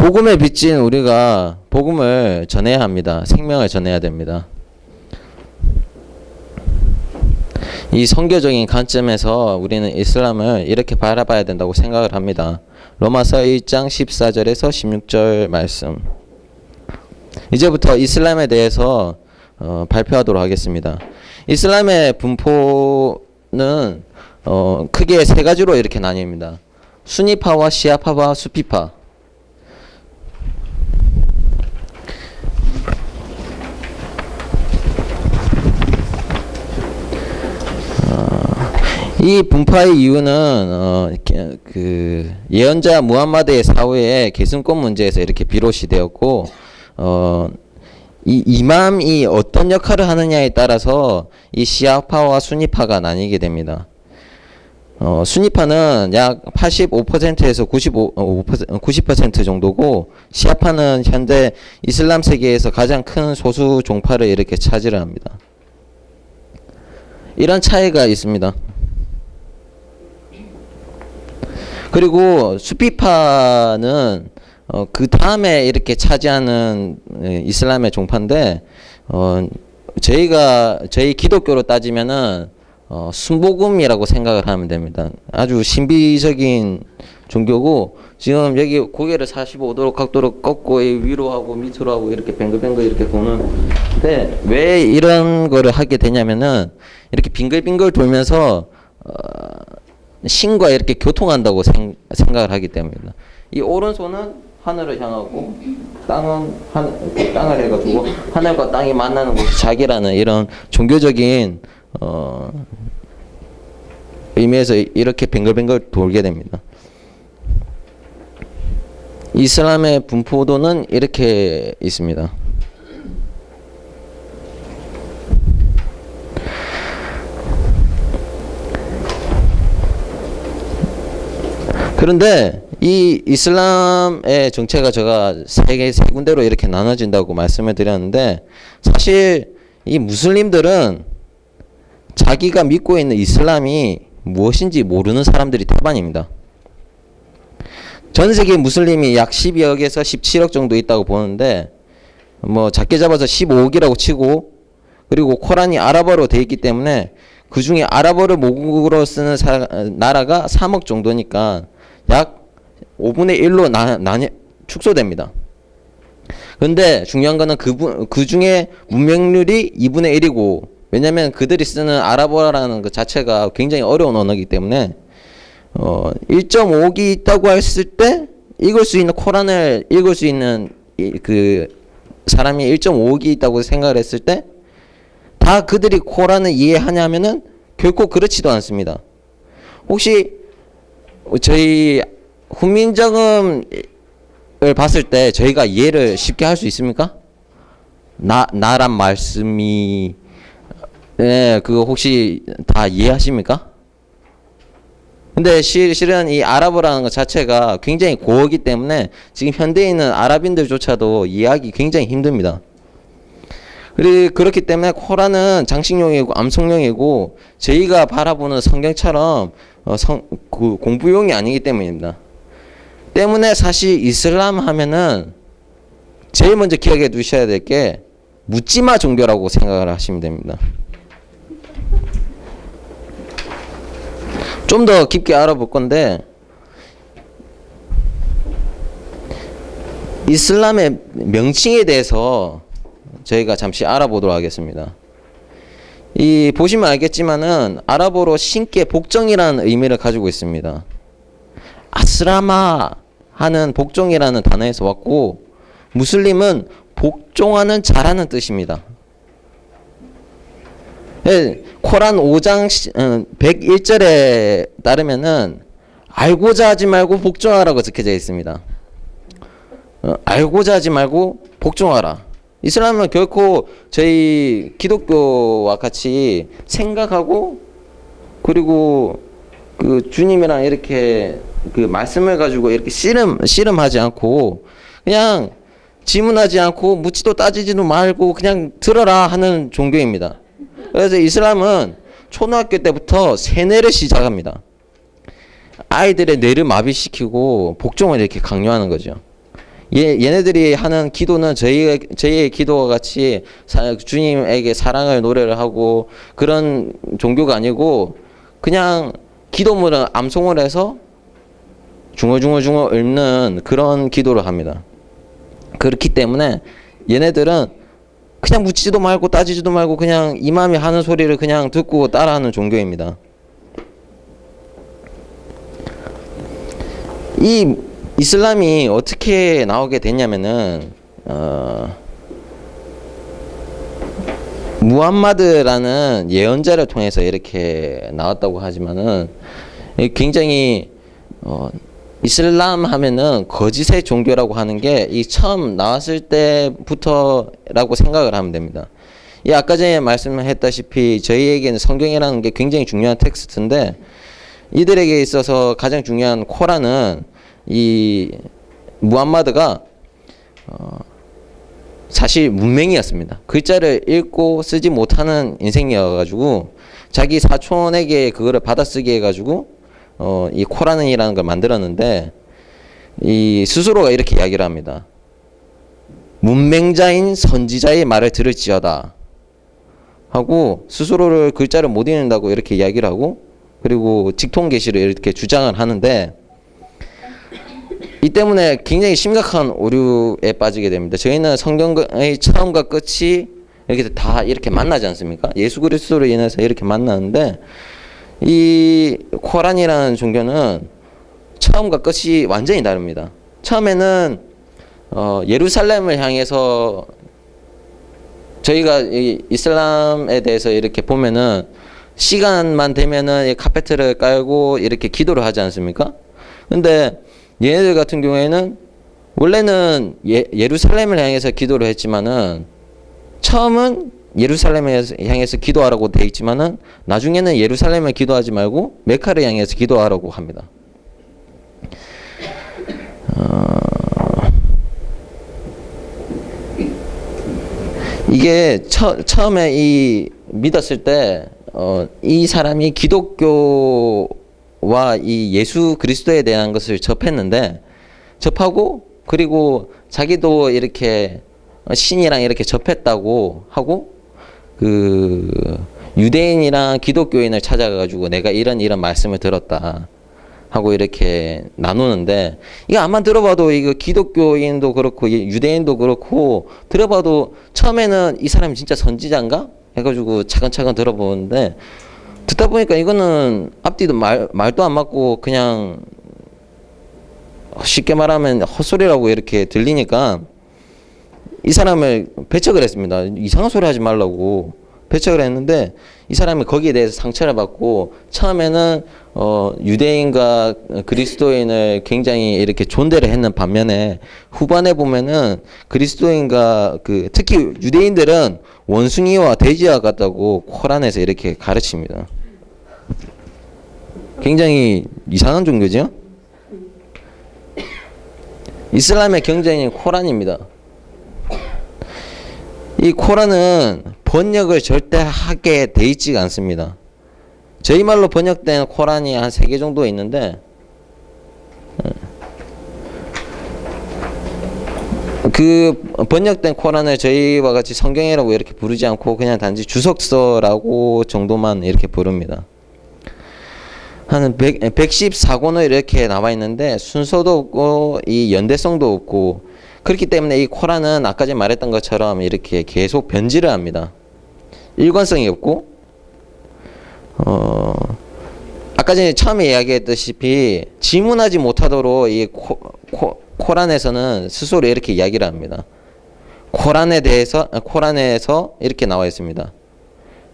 복음에 빚진 우리가 복음을 전해야 합니다. 생명을 전해야 됩니다. 이 선교적인 관점에서 우리는 이슬람을 이렇게 바라봐야 된다고 생각을 합니다. 로마서 1장 14절에서 16절 말씀. 이제부터 이슬람에 대해서 발표하도록 하겠습니다. 이슬람의 분포는 크게 세 가지로 이렇게 나뉩니다. 수니파와 시아파와 수피파. 이 분파의 이유는 그 예언자 무함마드의 사후에 계승권 문제에서 이렇게 비롯이 되었고, 이 이맘이 어떤 역할을 하느냐에 따라서 이 시아파와 수니파가 나뉘게 됩니다. 수니파는 약 85%에서 90% 정도고, 시아파는 현재 이슬람 세계에서 가장 큰 소수 종파를 이렇게 차지를 합니다. 이런 차이가 있습니다. 그리고 수피파는 그 다음에 이렇게 차지하는 이슬람의 종파인데, 저희 기독교로 따지면은 순복음이라고 생각을 하면 됩니다. 아주 신비적인 종교고, 지금 여기 고개를 45도로 각도로 꺾고 위로 하고 밑으로 하고 이렇게 뱅글뱅글 이렇게 도는데, 왜 이런 거를 하게 되냐면은 이렇게 빙글빙글 돌면서 신과 이렇게 교통한다고 생각을 하기 때문입니다. 이 오른손은 하늘을 향하고, 땅을 해가지고 하늘과 땅이 만나는 곳이 자기라는 이런 종교적인 의미에서 이렇게 뱅글뱅글 돌게 됩니다. 이슬람의 분포도는 이렇게 있습니다. 그런데 이 이슬람의 정체가 제가 세 군데로 이렇게 나눠진다고 말씀을 드렸는데, 사실 이 무슬림들은 자기가 믿고 있는 이슬람이 무엇인지 모르는 사람들이 태반입니다. 전 세계 무슬림이 약 12억에서 17억 정도 있다고 보는데, 뭐 작게 잡아서 15억이라고 치고, 그리고 코란이 아랍어로 되어 있기 때문에 그 중에 아랍어를 모국어로 쓰는 나라가 3억 정도니까 약 5분의 1로 축소됩니다. 그런데 중요한 거는 그 중에 문명률이 2분의 1이고, 왜냐면 그들이 쓰는 아랍어라는 그 자체가 굉장히 어려운 언어이기 때문에 1.5억이 있다고 했을 때 읽을 수 있는 코란을 읽을 수 있는 그 사람이 1.5억이 있다고 생각을 했을 때 다 그들이 코란을 이해하냐면은 결코 그렇지도 않습니다. 혹시 저희 훈민정음을 봤을 때 저희가 이해를 쉽게 할 수 있습니까? 나란 말씀이 그거 혹시 다 이해하십니까? 근데 실은 이 아랍어라는 것 자체가 굉장히 고어기 때문에 지금 현대에 있는 아랍인들조차도 이해하기 굉장히 힘듭니다. 그렇기 때문에 코란은 장식용이고 암송용이고 저희가 바라보는 성경처럼 공부용이 아니기 때문입니다. 때문에 사실 이슬람 하면은 제일 먼저 기억해 두셔야 될 게 묻지마 종교라고 생각을 하시면 됩니다. 좀 더 깊게 알아볼 건데, 이슬람의 명칭에 대해서 저희가 잠시 알아보도록 하겠습니다. 보시면 알겠지만은 아랍어로 신께 복종이라는 의미를 가지고 있습니다. 아스라마 하는 복종이라는 단어에서 왔고, 무슬림은 복종하는 자라는 뜻입니다. 코란 5장 101절에 따르면은 알고자 하지 말고 복종하라고 적혀져 있습니다. 알고자 하지 말고 복종하라. 이슬람은 결코 저희 기독교와 같이 생각하고, 그리고 그 주님이랑 이렇게 그 말씀을 가지고 이렇게 씨름하지 않고, 그냥 질문하지 않고 묻지도 따지지도 말고 그냥 들어라 하는 종교입니다. 그래서 이슬람은 초등학교 때부터 세뇌를 시작합니다. 아이들의 뇌를 마비시키고 복종을 이렇게 강요하는 거죠. 얘네들이 하는 기도는 저희의 기도와 같이 주님에게 사랑을 노래를 하고 그런 종교가 아니고 그냥 기도문을 암송을 해서 중얼중얼 읊는 그런 기도를 합니다. 그렇기 때문에 얘네들은 그냥 묻지도 말고 따지지도 말고 그냥 이맘이 하는 소리를 그냥 듣고 따라하는 종교입니다. 이 이슬람이 어떻게 나오게 됐냐면은 무함마드라는 예언자를 통해서 이렇게 나왔다고 하지만은 굉장히 이슬람 하면은 거짓의 종교라고 하는 게 이 처음 나왔을 때부터라고 생각을 하면 됩니다. 이 아까 전에 말씀했다시피 저희에게는 성경이라는 게 굉장히 중요한 텍스트인데 이들에게 있어서 가장 중요한 코란은 이 무함마드가 사실 문맹이었습니다. 글자를 읽고 쓰지 못하는 인생이어가지고 자기 사촌에게 그거를 받아쓰게 해가지고 이 코란이라는 걸 만들었는데 이 스스로가 이렇게 이야기를 합니다. 문맹자인 선지자의 말을 들을지어다 하고 스스로를 글자를 못 읽는다고 이렇게 이야기를 하고 그리고 직통계시를 이렇게 주장을 하는데 이 때문에 굉장히 심각한 오류에 빠지게 됩니다. 저희는 성경의 처음과 끝이 이렇게 다 이렇게 만나지 않습니까? 예수 그리스도로 인해서 이렇게 만나는데 이 코란이라는 종교는 처음과 끝이 완전히 다릅니다. 처음에는 예루살렘을 향해서 저희가 이 이슬람에 대해서 이렇게 보면은 시간만 되면은 이 카페트를 깔고 이렇게 기도를 하지 않습니까? 근데 얘네들 같은 경우에는 원래는 예루살렘을 향해서 기도를 했지만은 처음은 예루살렘을 향해서 기도하라고 돼 있지만은 나중에는 예루살렘을 기도하지 말고 메카를 향해서 기도하라고 합니다. 이게 처음에 이 믿었을 때 이 사람이 기독교와 이 예수 그리스도에 대한 것을 접하고 그리고 자기도 이렇게 신이랑 이렇게 접했다고 하고 그 유대인이랑 기독교인을 찾아가가지고 내가 이런 말씀을 들었다 하고 이렇게 나누는데 이거 암만 들어봐도 이거 기독교인도 그렇고 유대인도 그렇고 들어봐도 처음에는 이 사람이 진짜 선지자인가 해가지고 차근차근 들어보는데 듣다 보니까 이거는 앞뒤도 말도 안 맞고 그냥 쉽게 말하면 헛소리라고 이렇게 들리니까 이 사람을 배척을 했습니다. 이상한 소리 하지 말라고 배척을 했는데 이 사람이 거기에 대해서 상처를 받고 처음에는 유대인과 그리스도인을 굉장히 이렇게 존대를 했는 반면에 후반에 보면은 그리스도인과 특히 유대인들은 원숭이와 돼지와 같다고 코란에서 이렇게 가르칩니다. 굉장히 이상한 종교죠? 이슬람의 경전인 코란입니다. 이 코란은 번역을 절대 하게 돼 있지가 않습니다. 저희 말로 번역된 코란이 한 3개 정도 있는데 그 번역된 코란을 저희와 같이 성경이라고 이렇게 부르지 않고 그냥 단지 주석서라고 정도만 이렇게 부릅니다. 한 114권을 이렇게 나와 있는데 순서도 없고 이 연대성도 없고 그렇기 때문에 이 코란은 아까 전에 말했던 것처럼 이렇게 계속 변질을 합니다. 일관성이 없고 아까 전에 처음에 이야기했다시피 지문하지 못하도록 이 코란에서는 스스로 이렇게 이야기를 합니다. 코란에서 이렇게 나와 있습니다.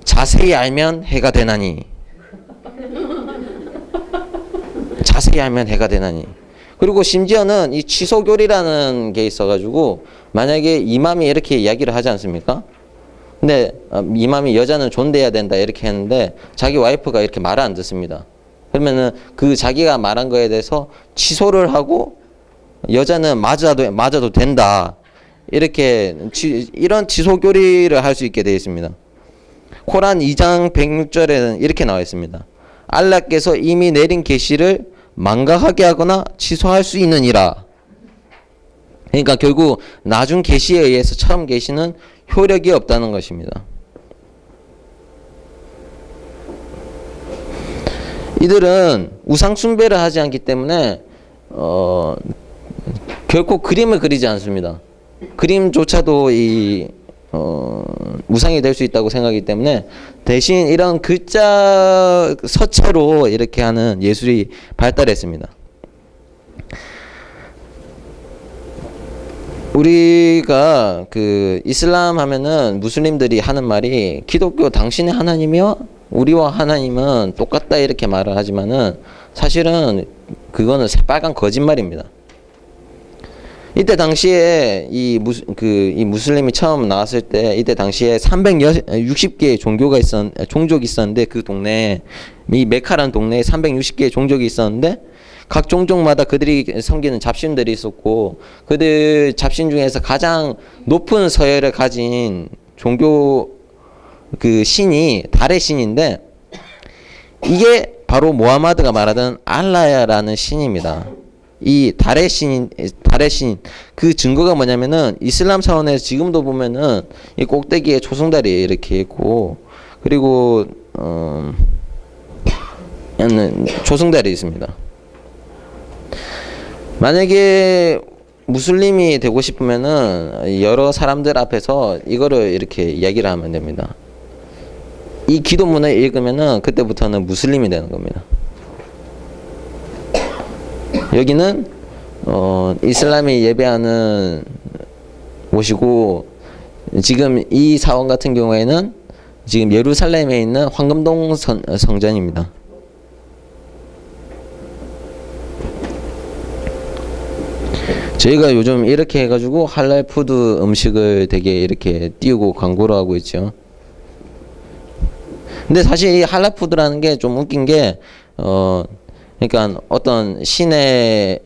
자세히 알면 해가 되나니. 자세히 알면 해가 되나니. 그리고 심지어는 이 취소교리라는 게 있어가지고 만약에 이맘이 이렇게 이야기를 하지 않습니까? 근데 이맘이 여자는 존대해야 된다 이렇게 했는데 자기 와이프가 이렇게 말을 안 듣습니다. 그러면은 그 자기가 말한 거에 대해서 취소를 하고 여자는 맞아도 된다 이렇게 이런 취소교리를 할 수 있게 되어 있습니다. 코란 2장 106절에는 이렇게 나와 있습니다. 알라께서 이미 내린 계시를 망각하게 하거나 취소할 수 있느니라. 그러니까 결국 나중 계시에 의해서 처음 계시는 효력이 없다는 것입니다. 이들은 우상 숭배를 하지 않기 때문에 결코 그림을 그리지 않습니다. 그림조차도 우상이 될 수 있다고 생각하기 때문에 대신 이런 글자 서체로 이렇게 하는 예술이 발달했습니다. 우리가 그 이슬람 하면은 무슬림들이 하는 말이 기독교 당신의 하나님이요 우리와 하나님은 똑같다 이렇게 말을 하지만은 사실은 그거는 새빨간 거짓말입니다. 이때 당시에 이 무슬림이 처음 나왔을 때 이때 당시에 360개의 종족이 있었는데 그 동네에 이 메카라는 동네에 360개의 종족이 있었는데 각 종족마다 그들이 섬기는 잡신들이 있었고 그들 잡신 중에서 가장 높은 서열을 가진 종교 그 신이 달의 신인데 이게 바로 모하마드가 말하던 알라야라는 신입니다. 이 달의 신 그 증거가 뭐냐면은 이슬람 사원에서 지금도 보면은 이 꼭대기에 초승달이 이렇게 있고 그리고 초승달이 있습니다. 만약에 무슬림이 되고 싶으면은 여러 사람들 앞에서 이거를 이렇게 이야기를 하면 됩니다. 이 기도문을 읽으면은 그때부터는 무슬림이 되는 겁니다. 여기는 이슬람이 예배하는 곳이고 지금 이 사원 같은 경우에는 지금 예루살렘에 있는 황금동 성전입니다. 저희가 요즘 이렇게 해가지고 할랄 푸드 음식을 되게 이렇게 띄우고 광고를 하고 있죠. 근데 사실 이 할랄 푸드라는 게 좀 웃긴 게 그러니까 어떤 신에게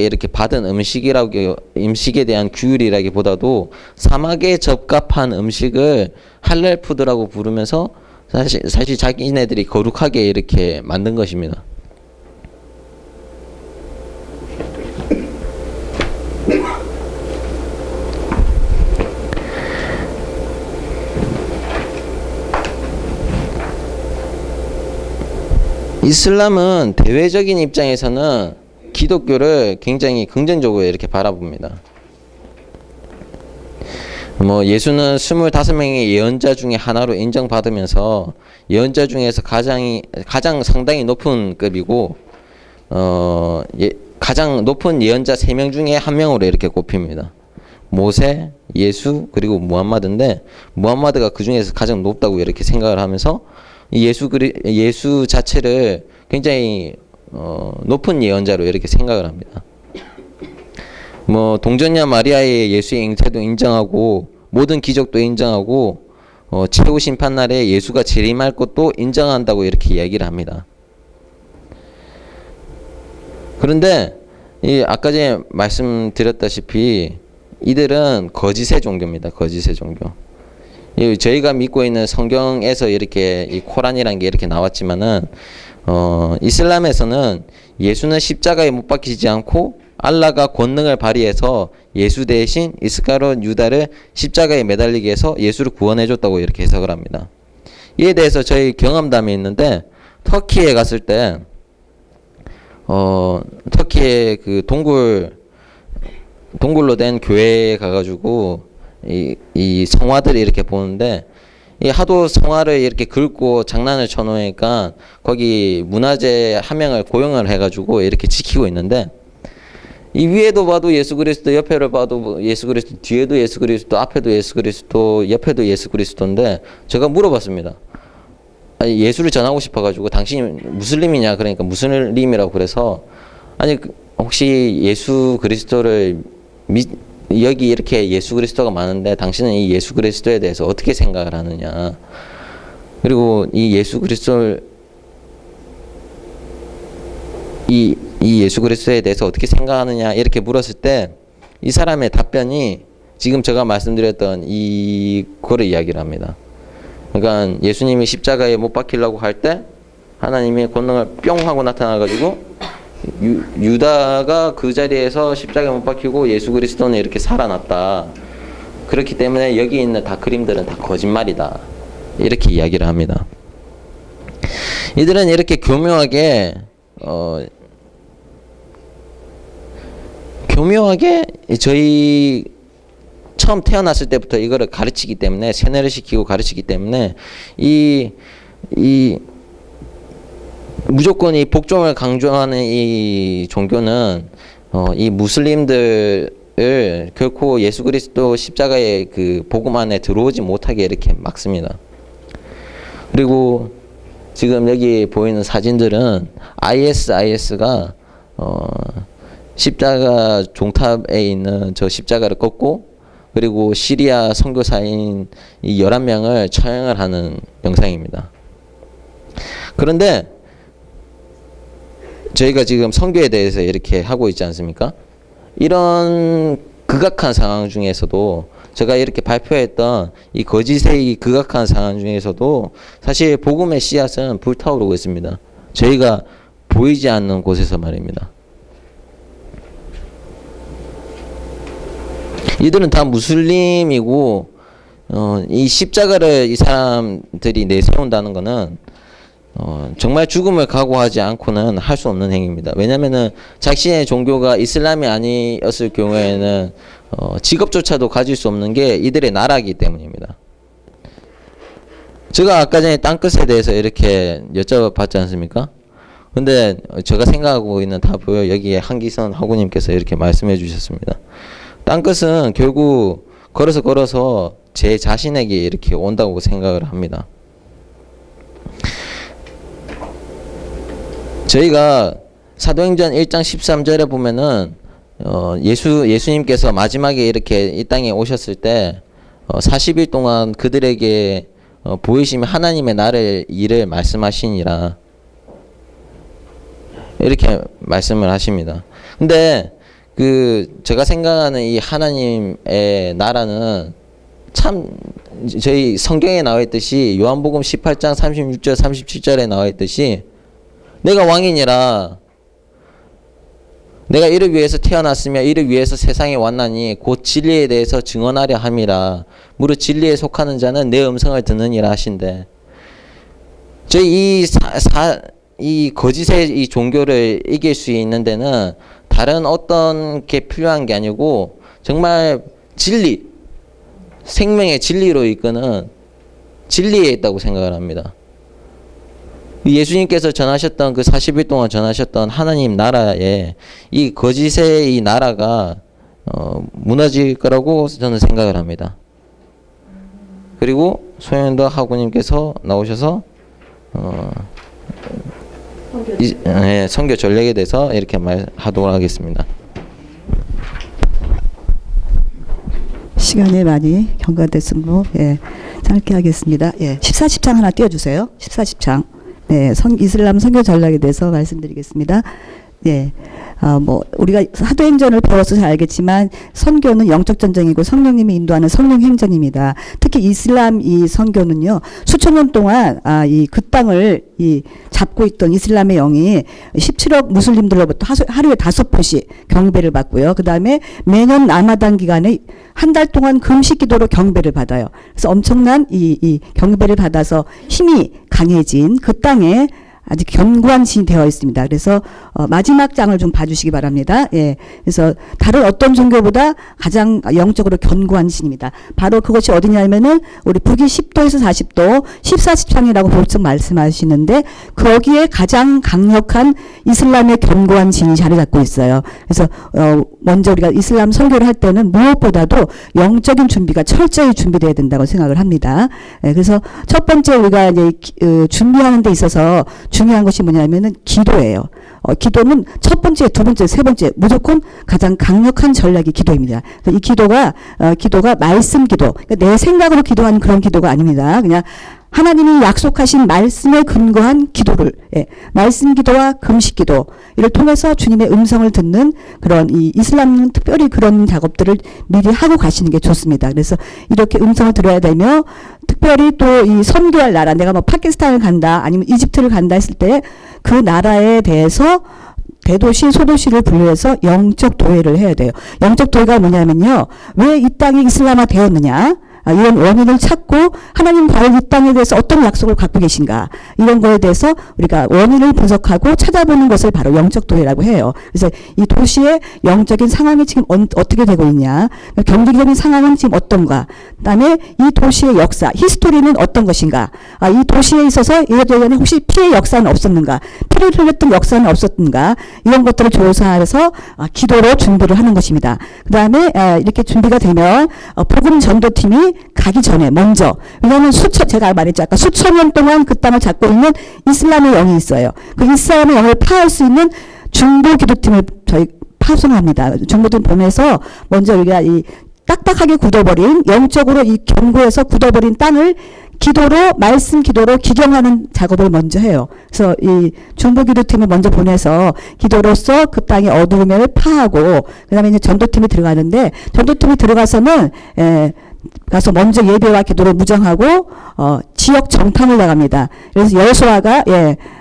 이렇게 받은 음식에 대한 규율이라기보다도 사막에 적합한 음식을 할랄 푸드라고 부르면서 사실 자기네들이 거룩하게 이렇게 만든 것입니다. 이슬람은 대외적인 입장에서는 기독교를 굉장히 긍정적으로 이렇게 바라봅니다. 예수는 25명의 예언자 중에 하나로 인정받으면서 예언자 중에서 가장 상당히 높은 급이고 가장 높은 예언자 3명 중에 1명으로 이렇게 꼽힙니다. 모세, 예수, 그리고 무함마드인데 무함마드가 그 중에서 가장 높다고 이렇게 생각을 하면서 예수 자체를 굉장히 높은 예언자로 이렇게 생각을 합니다. 동정녀 마리아의 예수의 잉태도 인정하고 모든 기적도 인정하고 최후 심판날에 예수가 재림할 것도 인정한다고 이렇게 이야기를 합니다. 그런데 아까 전에 말씀드렸다시피 이들은 거짓의 종교입니다. 거짓의 종교. 저희가 믿고 있는 성경에서 이렇게 이 코란이라는 게 이렇게 나왔지만은 이슬람에서는 예수는 십자가에 못 박히지 않고 알라가 권능을 발휘해서 예수 대신 이스카롯 유다를 십자가에 매달리게 해서 예수를 구원해 줬다고 이렇게 해석을 합니다. 이에 대해서 저희 경험담이 있는데 터키에 갔을 때 터키의 그 동굴로 된 교회에 가가지고 이 성화들이 이렇게 보는데 하도 성화를 이렇게 긁고 장난을 쳐놓으니까 거기 문화재 한 명을 고용을 해가지고 이렇게 지키고 있는데 이 위에도 봐도 예수 그리스도, 옆에를 봐도 예수 그리스도, 뒤에도 예수 그리스도, 앞에도 예수 그리스도, 옆에도 예수 그리스도인데 제가 물어봤습니다. 아니, 예수를 전하고 싶어가지고 당신이 무슬림이냐 그러니까 무슬림이라고 그래서 아니 혹시 예수 그리스도를 여기 이렇게 예수 그리스도가 많은데 당신은 이 예수 그리스도에 대해서 어떻게 생각을 하느냐 그리고 이 예수 그리스도를 이 예수 그리스도에 대해서 어떻게 생각하느냐 이렇게 물었을 때 이 사람의 답변이 지금 제가 말씀드렸던 이거를 이야기를 합니다. 그러니까 예수님이 십자가에 못 박히려고 할 때 하나님의 권능을 뿅 하고 나타나가지고 유다가 그 자리에서 십자가에 못 박히고 예수 그리스도는 이렇게 살아났다. 그렇기 때문에 여기 있는 다 그림들은 다 거짓말이다. 이렇게 이야기를 합니다. 이들은 이렇게 교묘하게 저희 처음 태어났을 때부터 이거를 가르치기 때문에, 세뇌를 시키고 가르치기 때문에 이 무조건 이 복종을 강조하는 이 종교는 이 무슬림들을 결코 예수 그리스도 십자가의 그 복음 안에 들어오지 못하게 이렇게 막습니다. 그리고 지금 여기 보이는 사진들은 ISIS가 십자가 종탑에 있는 저 십자가를 꺾고, 그리고 시리아 선교사인 이 11명을 처형을 하는 영상입니다. 그런데 저희가 지금 선교에 대해서 이렇게 하고 있지 않습니까? 이런 극악한 상황 중에서도, 제가 이렇게 발표했던 이 거짓의 이 극악한 상황 중에서도 사실 복음의 씨앗은 불타오르고 있습니다. 저희가 보이지 않는 곳에서 말입니다. 이들은 다 무슬림이고, 이 십자가를 이 사람들이 내세운다는 것은 정말 죽음을 각오하지 않고는 할 수 없는 행위입니다. 왜냐면은 자신의 종교가 이슬람이 아니었을 경우에는 직업조차도 가질 수 없는 게 이들의 나라이기 때문입니다. 제가 아까 전에 땅끝에 대해서 이렇게 여쭤봤지 않습니까? 근데 제가 생각하고 있는 답을 여기에 한기선 하구님께서 이렇게 말씀해 주셨습니다. 땅끝은 결국 걸어서 제 자신에게 이렇게 온다고 생각을 합니다. 저희가 사도행전 1장 13절에 보면은 예수님께서 마지막에 이렇게 이 땅에 오셨을 때 40일 동안 그들에게 보이시며 하나님의 나라의 일을 말씀하시니라, 이렇게 말씀을 하십니다. 근데 제가 생각하는 이 하나님의 나라는 참 저희 성경에 나와 있듯이, 요한복음 18장 36절 37절에 나와 있듯이, 내가 왕이니라, 내가 이를 위해서 태어났으며 이를 위해서 세상에 왔나니 곧 진리에 대해서 증언하려 함이라, 무릇 진리에 속하는 자는 내 음성을 듣느니라 하신대. 저희 이 거짓의 이 종교를 이길 수 있는 데는 다른 어떤 게 필요한 게 아니고, 정말 진리, 생명의 진리로 이끄는 진리에 있다고 생각을 합니다. 예수님께서 전하셨던 그 40일 동안 전하셨던 하나님 나라에 이 거짓의 이 나라가 무너질 거라고 저는 생각을 합니다. 그리고 소현도 하구님께서 나오셔서 선교 전략에 대해서 이렇게 말하도록 하겠습니다. 시간에 많이 경과됐으므로 짧게 하겠습니다. 14, 10장 하나 띄워주세요. 14, 10장. 네, 이슬람 선교 전략에 대해서 말씀드리겠습니다. 네, 우리가 사도행전을 배워서 잘 알겠지만 선교는 영적 전쟁이고 성령님이 인도하는 성령 행전입니다. 특히 이슬람 이 선교는요, 수천 년 동안 그 땅을 잡고 있던 이슬람의 영이 17억 무슬림들로부터 하루에 5번씩 경배를 받고요. 그 다음에 매년 라마단 기간에 한 달 동안 금식 기도로 경배를 받아요. 그래서 엄청난 이 경배를 받아서 힘이 강해진 그 땅에 아직 견고한 신이 되어 있습니다. 그래서 마지막 장을 좀 봐주시기 바랍니다. 그래서 다른 어떤 종교보다 가장 영적으로 견고한 신입니다. 바로 그것이 어디냐면은 우리 북위 10도에서 40도 14, 10장이라고 볼적 말씀하시는데, 거기에 가장 강력한 이슬람의 견고한 신이 자리 잡고 있어요. 그래서 먼저 우리가 이슬람 설교를 할 때는 무엇보다도 영적인 준비가 철저히 준비되어야 된다고 생각을 합니다. 그래서 첫 번째 우리가 이제 준비하는 데 있어서 중요한 것이 뭐냐면은 기도예요. 기도는 첫 번째, 두 번째, 세 번째 무조건 가장 강력한 전략이 기도입니다. 이 기도가 말씀 기도, 그러니까 내 생각으로 기도하는 그런 기도가 아닙니다. 그냥 하나님이 약속하신 말씀에 근거한 기도를, 말씀 기도와 금식 기도, 이를 통해서 주님의 음성을 듣는 그런 이 이슬람은 특별히 그런 작업들을 미리 하고 가시는 게 좋습니다. 그래서 이렇게 음성을 들어야 되며, 특별히 또 이 선교할 나라, 내가 파키스탄을 간다, 아니면 이집트를 간다 했을 때 그 나라에 대해서 대도시, 소도시를 분류해서 영적 도회를 해야 돼요. 영적 도회가 뭐냐면요. 왜 이 땅이 이슬람화 되었느냐? 이런 원인을 찾고 하나님 과연 이 땅에 대해서 어떤 약속을 갖고 계신가 이런 거에 대해서 우리가 원인을 분석하고 찾아보는 것을 바로 영적 도회라고 해요. 그래서 이 도시의 영적인 상황이 지금 어떻게 되고 있냐, 경제적인 상황은 지금 어떤가, 그다음에 이 도시의 역사, 히스토리는 어떤 것인가, 이 도시에 있어서 예전에 혹시 피해 역사는 없었는가, 피를 흘렸던 역사는 없었는가, 이런 것들을 조사해서 기도로 준비를 하는 것입니다. 그다음에 이렇게 준비가 되면 복음 전도팀이 가기 전에 먼저, 왜냐하면 제가 말했죠. 아까 수천 년 동안 그 땅을 잡고 있는 이슬람의 영이 있어요. 그 이슬람의 영을 파할 수 있는 중보 기도팀을 저희 파송합니다. 중보팀 보내서 먼저 우리가 이 딱딱하게 굳어버린, 영적으로 이 경고에서 굳어버린 땅을 기도로, 말씀 기도로 기경하는 작업을 먼저 해요. 그래서 이 중보기도팀을 먼저 보내서 기도로서 그 땅의 어두움을 파하고, 그 다음에 이제 전도팀이 들어가는데, 전도팀이 들어가서는, 가서 먼저 예배와 기도로 무장하고, 지역 정탐을 나갑니다. 그래서 여호수아가,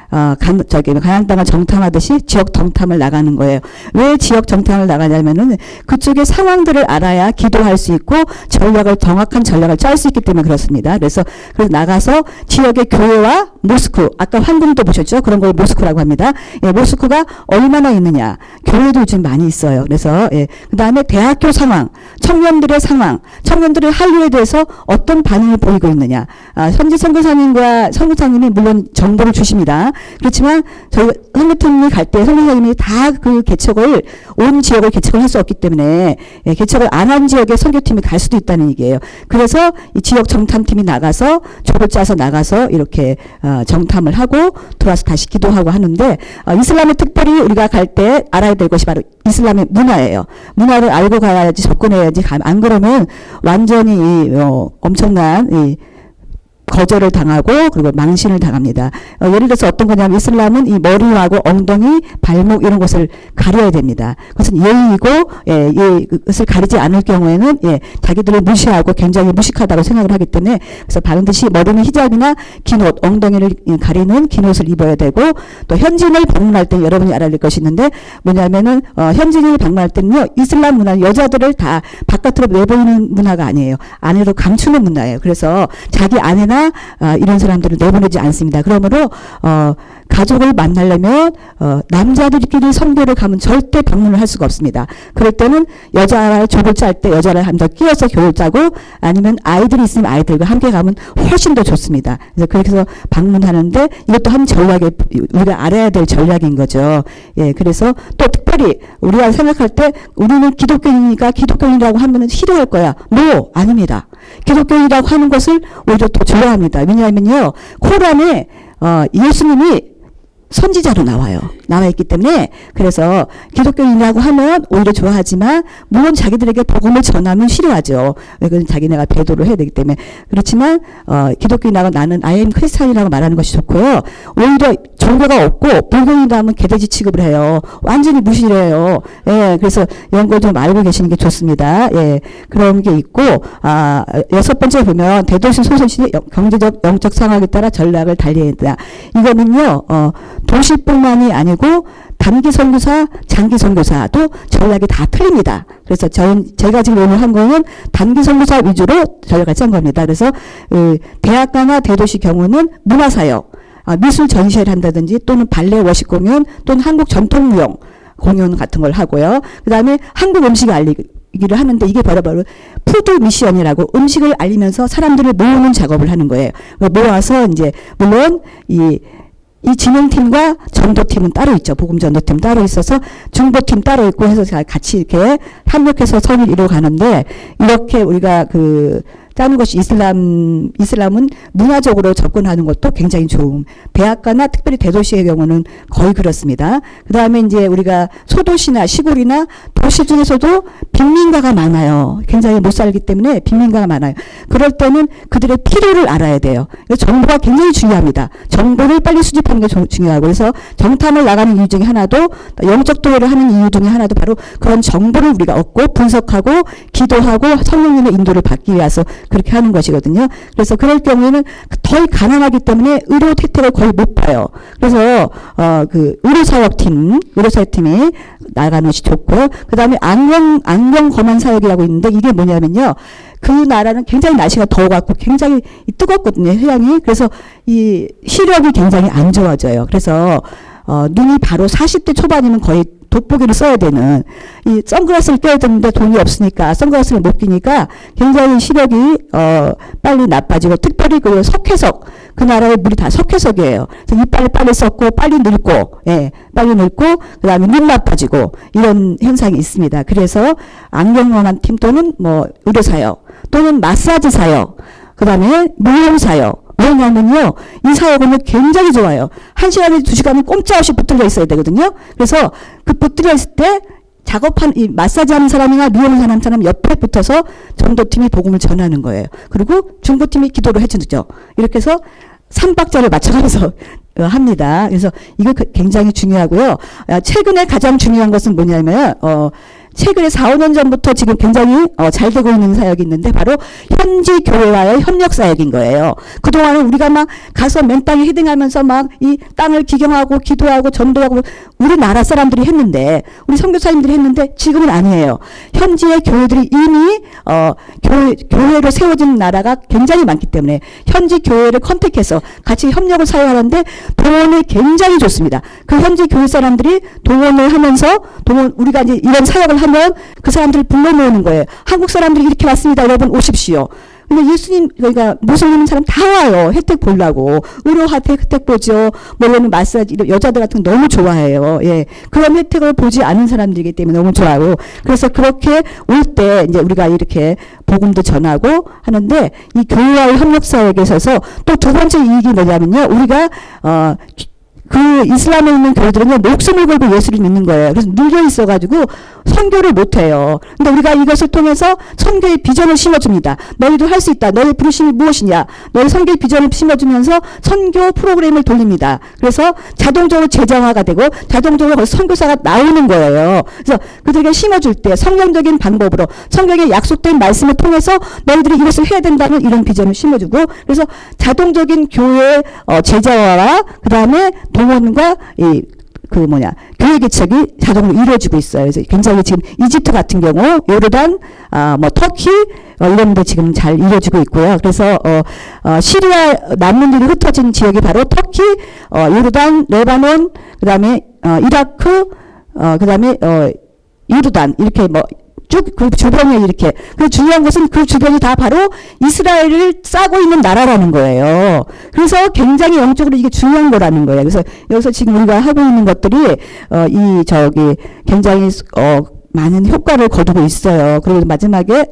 가나안 땅을 정탐하듯이 지역 정탐을 나가는 거예요. 왜 지역 정탐을 나가냐면은 그쪽의 상황들을 알아야 기도할 수 있고 정확한 전략을 짤 수 있기 때문에 그렇습니다. 그래서 나가서 지역의 교회와 모스크, 아까 황금도 보셨죠? 그런 걸 모스크라고 합니다. 모스크가 얼마나 있느냐. 교회도 요즘 많이 있어요. 그래서 그 다음에 대학교 상황, 청년들의 상황, 청년들의 한류에 대해서 어떤 반응을 보이고 있느냐. 현지 선교사님과 선교사님이 물론 정보를 주십니다. 그렇지만 저희 선교팀이 갈 때 선교사님이 다 그 개척을, 온 지역을 개척을 할 수 없기 때문에 개척을 안 한 지역에 선교팀이 갈 수도 있다는 얘기예요. 그래서 이 지역 정탐팀이 나가서 조를 짜서 나가서 이렇게 정탐을 하고 들어와서 다시 기도하고 하는데, 이슬람에 특별히 우리가 갈 때 알아야 될 것이 바로 이슬람의 문화예요. 문화를 알고 가야지, 접근해야지. 안 그러면 완전히 엄청난 거절을 당하고 그리고 망신을 당합니다. 예를 들어서 어떤 거냐면 이슬람은 이 머리하고 엉덩이, 발목 이런 것을 가려야 됩니다. 그것은 예의이고 이것을 가리지 않을 경우에는 자기들을 무시하고 굉장히 무식하다고 생각을 하기 때문에, 그래서 반드시 머리는 히잡이나 긴 옷, 엉덩이를 가리는 긴 옷을 입어야 되고, 또 현지인을 방문할 때 여러분이 알아야 될 것이 있는데 뭐냐면은 현지인을 방문할 때는요, 이슬람 문화는 여자들을 다 바깥으로 내보이는 문화가 아니에요. 안으로 감추는 문화예요. 그래서 자기 아내나 이런 사람들을 내보내지 않습니다. 그러므로 가족을 만나려면 남자들끼리 선교를 가면 절대 방문을 할 수가 없습니다. 그럴 때는 여자를 족을 짤 때 여자를 한 번 끼워서 교를 짜고, 아니면 아이들이 있으면 아이들과 함께 가면 훨씬 더 좋습니다. 그래서 그렇게 해서 방문하는데 이것도 한 전략에 우리가 알아야 될 전략인 거죠. 그래서 또 특별히 우리가 생각할 때 우리는 기독교인이니까 기독교인이라고 하면은 싫어할 거야. 아닙니다. 기독교인이라고 하는 것을 오히려 더 좋아합니다. 왜냐하면요, 코란에 예수님이 선지자로 나와 있기 때문에, 그래서 기독교인이라고 하면 오히려 좋아하지만 물론 자기들에게 복음을 전하면 싫어하죠. 그건 자기네가 배도를 해야 되기 때문에. 그렇지만 기독교인이라고, 나는 I am 크리스찬이라고 말하는 것이 좋고요. 오히려 종교가 없고 불교인이라 하면 개돼지 취급을 해요. 완전히 무시를 해요. 그래서 이런 걸 좀 알고 계시는 게 좋습니다. 그런 게 있고, 여섯 번째 보면 대도시 소도시 경제적 영적 상황에 따라 전략을 달리해야 된다. 이거는요, 도시뿐만이 아니고 단기 선교사, 장기 선교사도 전략이 다 틀립니다. 그래서 제가 지금 오늘 한 거는 단기 선교사 위주로 전략을 짠 겁니다. 그래서 대학가나 대도시 경우는 문화사역, 미술 전시회를 한다든지, 또는 발레 워십 공연, 또는 한국 전통무용 공연 같은 걸 하고요. 그 다음에 한국 음식 알리기를 하는데, 이게 바로 푸드 미션이라고 음식을 알리면서 사람들을 모으는 작업을 하는 거예요. 모아서 이제 물론 이 진흥팀과 전도팀은 따로 있죠. 복음 전도팀 따로 있어서 중보팀 따로 있고 해서 같이 이렇게 협력해서 선을 이루어 가는데, 이렇게 우리가 짜는 것이 이슬람은 문화적으로 접근하는 것도 굉장히 좋은, 대학가나 특별히 대도시의 경우는 거의 그렇습니다. 그 다음에 이제 우리가 소도시나 시골이나 도시 중에서도 빈민가가 많아요. 굉장히 못 살기 때문에 빈민가가 많아요. 그럴 때는 그들의 필요를 알아야 돼요. 정보가 굉장히 중요합니다. 정보를 빨리 수집하는 게 중요하고, 그래서 정탐을 나가는 이유 중에 하나도, 영적 도회를 하는 이유 중에 하나도 바로 그런 정보를 우리가 얻고 분석하고 기도하고 성령님의 인도를 받기 위해서 그렇게 하는 것이거든요. 그래서 그럴 경우에는 더 가난하기 때문에 의료 혜택을 거의 못 봐요. 그래서 그 의료사역팀이 나가는 것이 좋고, 그다음에 안경 검안 사역이라고 있는데 이게 뭐냐면요. 그 나라는 굉장히 날씨가 더워갖고 굉장히 뜨겁거든요, 휴양이. 그래서 이 시력이 굉장히 안 좋아져요. 그래서 눈이 바로 40대 초반이면 거의 돋보기를 써야 되는, 이 선글라스를 껴야 되는데 돈이 없으니까 선글라스를 못 끼니까 굉장히 시력이 빨리 나빠지고, 특별히 그 석회석, 그 나라의 물이 다 석회석이에요. 그래서 이빨이 빨리 썩고 빨리 늙고, 예, 빨리 늙고 그다음에 눈 나빠지고 이런 현상이 있습니다. 그래서 안경검안 팀 또는 뭐 의료사역 또는 마사지 사역, 그다음에 미용 사역. 왜냐면요, 이 사역은 굉장히 좋아요. 1시간에 2시간은 꼼짝없이 붙들려 있어야 되거든요. 그래서 그 붙들려 있을 때 이 마사지 하는 사람이나 미용하는 사람 옆에 붙어서 전도팀이 복음을 전하는 거예요. 그리고 중보팀이 기도를 해주죠. 이렇게 해서 3박자를 맞춰가면서 합니다. 그래서 이거 굉장히 중요하고요. 최근에 가장 중요한 것은 뭐냐면, 최근에 4, 5년 전부터 지금 굉장히 잘 되고 있는 사역이 있는데 바로 현지 교회와의 협력 사역인 거예요. 그동안은 우리가 막 가서 맨 땅에 헤딩하면서 막 이 땅을 기경하고 기도하고 전도하고 우리나라 사람들이 했는데, 우리 선교사님들이 했는데 지금은 아니에요. 현지의 교회들이 이미 교회로 세워진 나라가 굉장히 많기 때문에 현지 교회를 컨택해서 같이 협력을 사용하는데 동원이 굉장히 좋습니다. 그 현지 교회 사람들이 동원을 하면서 우리가 이제 이런 사역을 하면 그 사람들을 불러 모으는 거예요. 한국 사람들이 이렇게 왔습니다. 여러분 오십시오. 근데 예수님, 그러니까 무슬림 사람 다 와요. 혜택 보려고. 의료 혜택 보죠. 뭐는 마사지, 여자들 같은 거 너무 좋아해요. 예. 그런 혜택을 보지 않은 사람들이기 때문에 너무 좋아하고. 그래서 그렇게 올 때 이제 우리가 이렇게 복음도 전하고 하는데, 이 교회와의 협력 사역에 있어서 또 두 번째 이익이 뭐냐면요. 우리가, 그 이슬람에 있는 교회들은요, 목숨을 걸고 예수를 믿는 거예요. 그래서 눌려 있어가지고 선교를 못해요. 근데 우리가 이것을 통해서 선교의 비전을 심어줍니다. 너희도 할 수 있다. 너희 부르심이 무엇이냐. 너희 선교의 비전을 심어주면서 선교 프로그램을 돌립니다. 그래서 자동적으로 재정화가 되고 자동적으로 선교사가 나오는 거예요. 그래서 그들에게 심어줄 때 성경적인 방법으로 성경에 약속된 말씀을 통해서 너희들이 이것을 해야 된다는 이런 비전을 심어주고, 그래서 자동적인 교회 제자화와 그 다음에 동원과 교회 개척이 자동으로 이루어지고 있어요. 그래서 굉장히 지금 이집트 같은 경우, 요르단, 터키, 이런 데 지금 잘 이루어지고 있고요. 그래서, 시리아 난민들이 흩어진 지역이 바로 터키, 요르단, 레바논, 그 다음에, 이라크, 그 다음에, 요르단, 이렇게 쭉 그 주변에 이렇게. 그 중요한 것은 그 주변이 다 바로 이스라엘을 싸고 있는 나라라는 거예요. 그래서 굉장히 영적으로 이게 중요한 거라는 거예요. 그래서 여기서 지금 우리가 하고 있는 것들이 굉장히 많은 효과를 거두고 있어요. 그리고 마지막에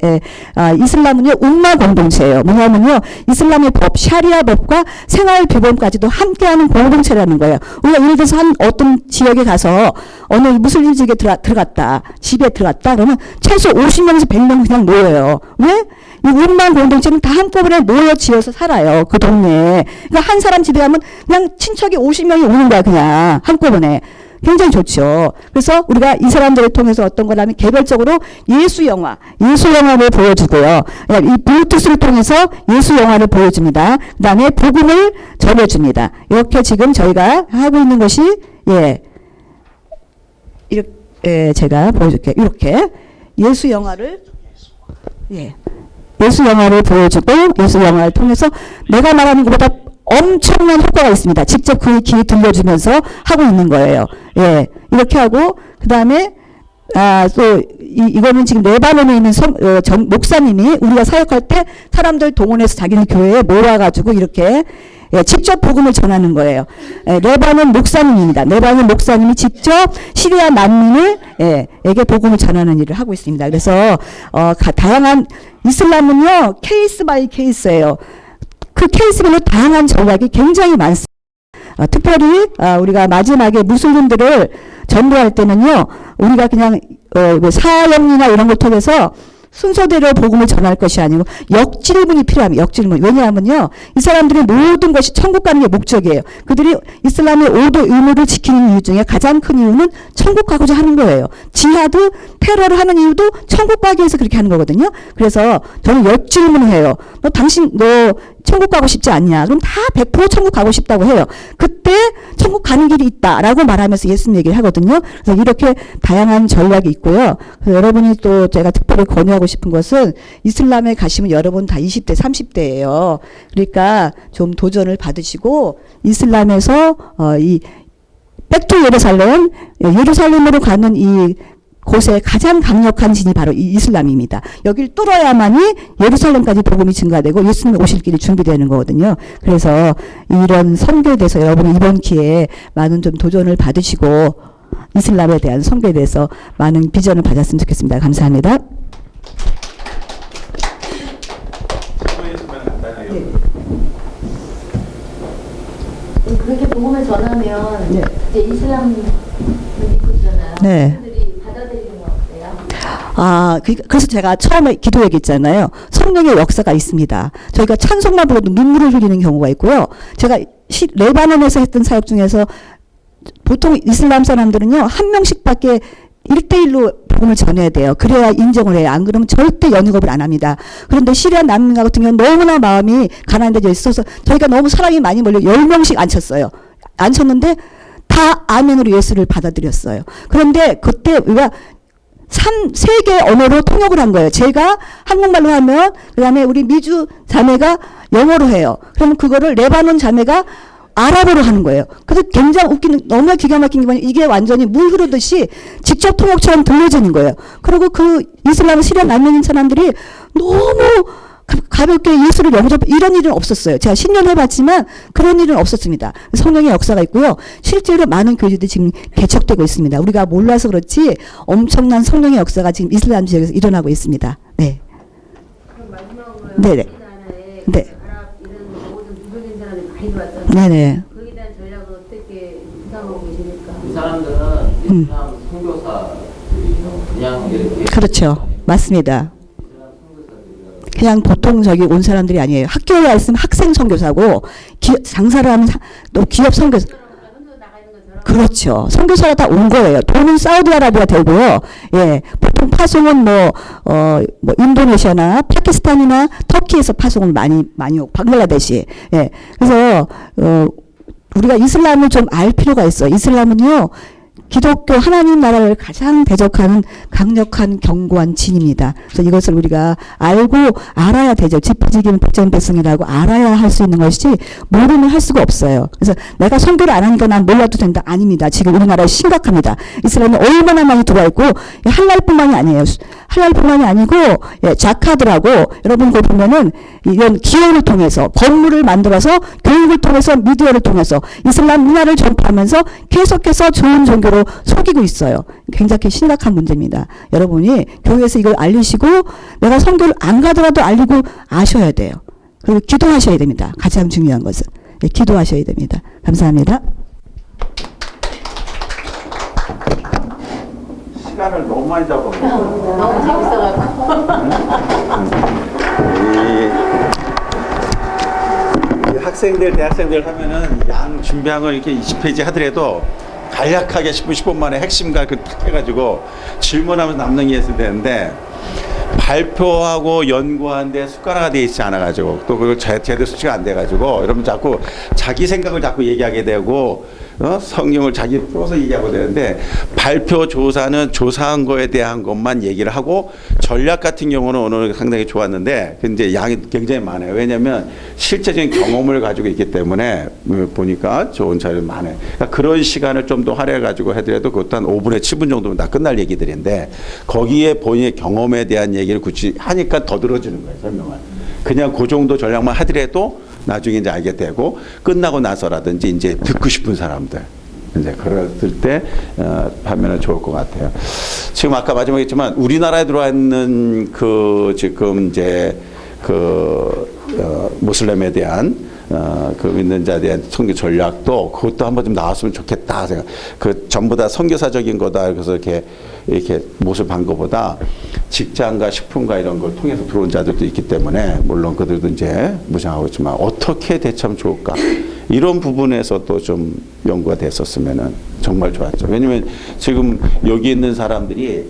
이슬람은요, umma 공동체예요. 뭐냐면요, 이슬람의 법, 샤리아 법과 생활 규범까지도 함께하는 공동체라는 거예요. 우리가 예를 들어서 어떤 지역에 가서 어느 무슬림 지역에 들어갔다, 집에 들어갔다 그러면 최소 50명에서 100명 그냥 모여요. 왜? 이 umma 공동체는 다 한꺼번에 모여 지어서 살아요. 그 동네에. 그러니까 한 사람 집에 가면 그냥 친척이 50명이 오는 거야, 그냥 한꺼번에. 굉장히 좋죠. 그래서 우리가 이 사람들을 통해서 어떤 거라면 개별적으로 예수 영화를 보여주고요. 이 블루투스를 통해서 예수 영화를 보여줍니다. 그 다음에 복음을 전해줍니다. 이렇게 지금 저희가 하고 있는 것이, 이렇게, 제가 보여줄게요. 이렇게 예수 영화를 보여주고, 예수 영화를 통해서 내가 말하는 것보다 엄청난 효과가 있습니다. 직접 그 귀에 들려주면서 하고 있는 거예요. 예, 이렇게 하고, 그 다음에, 이거는 지금 레바논에 있는 목사님이 우리가 사역할 때 사람들 동원해서 자기네 교회에 모아가지고 이렇게, 직접 복음을 전하는 거예요. 레바논 목사님입니다. 레바논 목사님이 직접 시리아 난민에게 복음을 전하는 일을 하고 있습니다. 그래서, 다양한, 이슬람은요, 케이스 바이 케이스예요. 그 케이스별로 다양한 전략이 굉장히 많습니다. 특별히 우리가 마지막에 무슬림들을 전도할 때는요, 우리가 그냥 사형이나 이런 걸 통해서 순서대로 복음을 전할 것이 아니고 역질문이 필요합니다. 역질문. 왜냐하면요. 이 사람들의 모든 것이 천국 가는 게 목적이에요. 그들이 이슬람의 5도 의무를 지키는 이유 중에 가장 큰 이유는 천국 가고자 하는 거예요. 지하드, 테러를 하는 이유도 천국 가기 위해서 그렇게 하는 거거든요. 그래서 저는 역질문을 해요. 너 천국 가고 싶지 않냐? 그럼 다 100% 천국 가고 싶다고 해요. 그때 천국 가는 길이 있다라고 말하면서 예수님 얘기를 하거든요. 그래서 이렇게 다양한 전략이 있고요. 그래서 여러분이 또 제가 특별히 권유하고 싶은 것은 이슬람에 가시면 여러분 다 20대, 30대예요. 그러니까 좀 도전을 받으시고 이슬람에서 이 백투 예루살렘으로 가는 이 곳에 가장 강력한 진이 바로 이 이슬람입니다. 여길 뚫어야만이 예루살렘까지 복음이 증가되고 예수님 오실 길이 준비되는 거거든요. 그래서 이런 선교에 대해서 여러분이 이번 기회에 많은 좀 도전을 받으시고 이슬람에 대한 선교에 대해서 많은 비전을 받았으면 좋겠습니다. 감사합니다. 그렇게 복음을 전하면 네. 이제 이슬람을 믿고 있잖아요. 네. 그들이 받아들이는 건 어때요? 그래서 제가 처음에 기도 얘기했잖아요. 성령의 역사가 있습니다. 저희가 찬송만 불러도 눈물을 흘리는 경우가 있고요. 제가 레바논에서 했던 사역 중에서 보통 이슬람 사람들은요, 한 명씩밖에 1대1로 복음을 전해야 돼요. 그래야 인정을 해요. 안 그러면 절대 연육업을 안 합니다. 그런데 시리아 난민 같은 경우는 너무나 마음이 가난해져 있어서 저희가 너무 사람이 많이 몰려 10명씩 앉혔어요. 앉혔는데 다 아멘으로 예수를 받아들였어요. 그런데 그때 우리가 3개 언어로 통역을 한 거예요. 제가 한국말로 하면 그다음에 우리 미주 자매가 영어로 해요. 그러면 그거를 레바논 자매가 아랍어로 하는 거예요. 그래서 굉장히 웃기는, 너무나 기가 막힌 게 뭐냐면 이게 완전히 물 흐르듯이 직접 통역처럼 들려지는 거예요. 그리고 그 이슬람 시리아 난민인 사람들이 너무 가볍게 예수를 영접, 이런 일은 없었어요. 제가 10년 해봤지만 그런 일은 없었습니다. 성령의 역사가 있고요. 실제로 많은 교회들이 지금 개척되고 있습니다. 우리가 몰라서 그렇지 엄청난 성령의 역사가 지금 이슬람 지역에서 일어나고 있습니다. 네. 그럼 마지막으로 네네. 우리나라에 네. 아랍 이런 모든 부족인 사람들이 많이 들어왔잖아요. 네네. 거기에 대한 전략을 어떻게 구상하고 계십니까? 이 사람들은 이슬람 선교사들이죠. 그냥 이렇게 그렇죠. 맞습니다. 그냥 보통 저기 온 사람들이 아니에요. 학교에 있으면 학생 선교사고 장사를 하면 또 기업 선교사. 혼자 나가 있는 것처럼. 그렇죠. 선교사가 다 온 거예요. 돈은 사우디아라비아 되고요. 예, 보통 파송은 뭐 인도네시아나 파키스탄이나 터키에서 파송을 많이 오고 방글라데시. 예, 그래서 우리가 이슬람을 좀 알 필요가 있어요. 이슬람은요. 기독교 하나님 나라를 가장 대적하는 강력한 견고한 진입니다. 그래서 이것을 우리가 알고 알아야 되죠. 지푸지기는 복잡한 백성이라고 알아야 할 수 있는 것이지 모르면 할 수가 없어요. 그래서 내가 선교를 안 하니까 난 몰라도 된다. 아닙니다. 지금 우리나라에 심각합니다. 이스라엘은 얼마나 많이 들어와 있고 할랄뿐만이 아니에요. 할랄뿐만이 아니고 자카드라고 여러분 그 보면은 이런 기회를 통해서 건물을 만들어서 교육을 통해서 미디어를 통해서 이슬람 문화를 전파하면서 계속해서 좋은 종교로 속이고 있어요. 굉장히 심각한 문제입니다. 여러분이 교회에서 이걸 알리시고 내가 선교를 안 가더라도 알리고 아셔야 돼요. 그리고 기도하셔야 됩니다. 가장 중요한 것은. 네, 기도하셔야 됩니다. 감사합니다. 시간을 너무 많이 잡아먹어요. 너무 재밌어가지고. 이 학생들, 대학생들 하면은 양 준비한 걸 이렇게 20페이지 하더라도 간략하게 10분 만에 핵심과 딱 해가지고 질문하면서 남는 게 있어야 되는데 발표하고 연구하는데 습관화가 돼 있지 않아가지고 또 그걸 제대로 수치가 안 돼가지고 여러분 자꾸 자기 생각을 자꾸 얘기하게 되고 성경을 자기 풀어서 얘기하고 되는데 발표 조사는 조사한 거에 대한 것만 얘기를 하고 전략 같은 경우는 오늘 상당히 좋았는데 근데 양이 굉장히 많아요. 왜냐하면 실제적인 경험을 가지고 있기 때문에 보니까 좋은 자료가 많아요. 그러니까 그런 시간을 좀 더 할애해 가지고 해더라도 그것도 한 5분에 7분 정도면 다 끝날 얘기들인데 거기에 본인의 경험에 대한 얘기를 굳이 하니까 더 들어주는 거예요. 설명을. 그냥 그 정도 전략만 하더라도 나중에 이제 알게 되고 끝나고 나서라든지 이제 듣고 싶은 사람들 이제 그랬을 때 하면은 좋을 것 같아요. 지금 아까 마지막에 했지만 우리나라에 들어와 있는 그 지금 이제 그 무슬림에 대한 그 믿는 자에 대한 선교 전략도 그것도 한번 좀 나왔으면 좋겠다 생각. 그 전부 다 선교사적인 거다. 그래서 이렇게 못을 반 것보다 직장과 식품과 이런 걸 통해서 들어온 자들도 있기 때문에 물론 그들도 이제 무장하고 있지만 어떻게 대처하면 좋을까 이런 부분에서도 좀 연구가 됐었으면은 정말 좋았죠. 왜냐면 지금 여기 있는 사람들이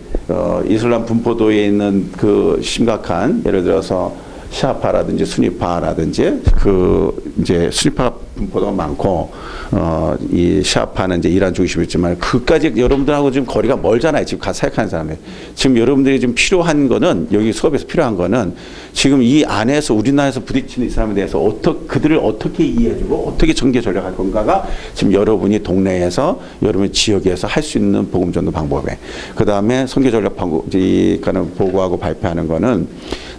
이슬람 분포도에 있는 그 심각한 예를 들어서 시아파라든지 수니파라든지 그 이제 수니파 분포도가 많고 이 시아파는 이제 이란 중심이지만 그까지 여러분들하고 지금 거리가 멀잖아요. 지금 가서 사역하는 사람이 지금 여러분들이 지금 필요한 거는 여기 수업에서 필요한 거는 지금 이 안에서 우리나라에서 부딪히는 이 사람에 대해서 그들을 어떻게 이해해주고 어떻게 전개 전략할 건가가 지금 여러분이 동네에서 여러분 지역에서 할 수 있는 복음 전도 방법에 그 다음에 선교 전략 방법 이거는 보고하고 발표하는 거는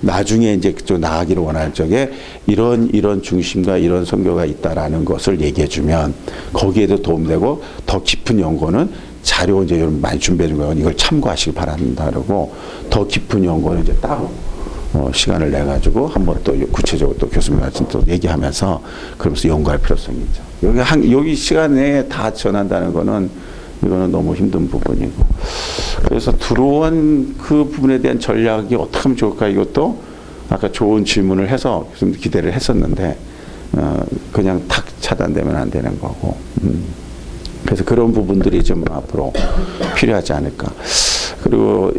나중에 이제 그쪽 나아가기를 원할 적에 이런 중심과 이런 선교가 있다라는 것을 얘기해주면 거기에도 도움되고 더 깊은 연구는 자료 이제 여러분 많이 준비해 준 거예요. 이걸 참고하시기 바란다 그러고 더 깊은 연구는 이제 따로 시간을 내 가지고 한번 또 구체적으로 또 교수님한테 또 얘기하면서 그러면서 연구할 필요성이 있죠. 여기 시간에 다 전한다는 거는 이거는 너무 힘든 부분이고 그래서 들어온 그 부분에 대한 전략이 어떻게 하면 좋을까 이것도 아까 좋은 질문을 해서 좀 기대를 했었는데 그냥 탁 차단되면 안 되는 거고 그래서 그런 부분들이 좀 앞으로 필요하지 않을까. 그리고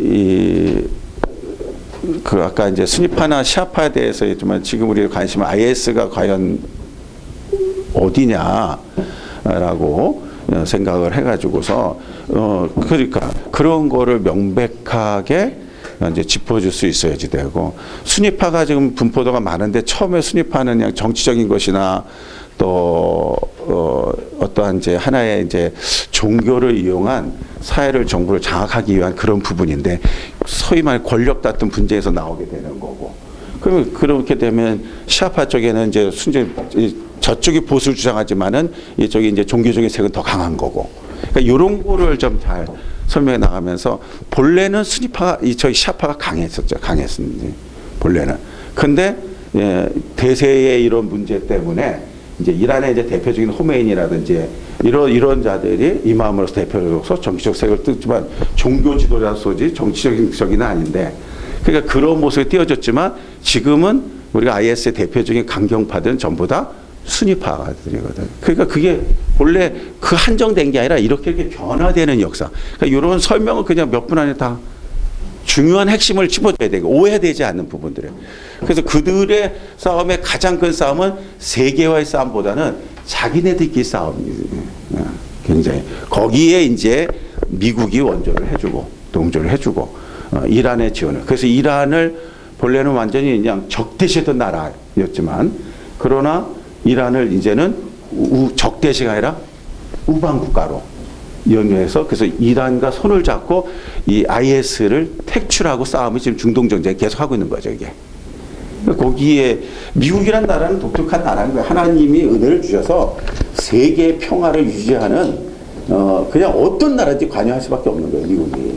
그 아까 이제 수니파나 시아파에 대해서 했지만 지금 우리 관심은 IS가 과연 어디냐라고 생각을 해가지고서 그러니까 그런 거를 명백하게 이제 짚어줄 수 있어야지 되고 수니파가 지금 분포도가 많은데 처음에 수니파는 그냥 정치적인 것이나 또 어떠한 이제 하나의 이제 종교를 이용한 사회를 정부를 장악하기 위한 그런 부분인데 소위 말 권력 다툼 분쟁에서 나오게 되는 거고 그러면 그렇게 되면 시아파 쪽에는 이제 저쪽이 보수를 주장하지만은 이쪽이 이제 종교적인 색은 더 강한 거고 그러니까 이런 거를 좀 잘 설명해 나가면서 본래는 저희 시아파가 강했었는데 본래는 근데 대세의 이런 문제 때문에 이제 이란의 이제 대표적인 호메인이라든지 이런 자들이 이마음으로서 대표로서 정치적 색을 뜯지만 종교 지도자소지 정치적인 적은 아닌데 그러니까 그런 모습이 띄어졌지만 지금은 우리가 IS의 대표적인 강경파들은 전부 다 수니파들이거든. 그러니까 그게 본래 그 한정된 게 아니라 이렇게 변화되는 역사. 그러니까 이런 설명을 그냥 몇 분 안에 다 중요한 핵심을 짚어줘야 되고 오해되지 않는 부분들이에요. 그래서 그들의 싸움의 가장 큰 싸움은 세계화의 싸움보다는 자기네들끼리 싸움이에요. 굉장히 거기에 이제 미국이 원조를 해주고 동조를 해주고 이란의 지원을. 그래서 이란을 본래는 완전히 그냥 적대시했던 나라였지만 그러나 이란을 이제는 적대시가 아니라 우방 국가로 연유해서 그래서 이란과 손을 잡고 이 IS를 퇴출하고 싸움이 지금 중동 전쟁 계속 하고 있는 거죠 이게. 거기에 미국이란 나라는 독특한 나라인 거예요. 하나님이 은혜를 주셔서 세계 평화를 유지하는 그냥 어떤 나라든지 관여할 수밖에 없는 거예요 미국이.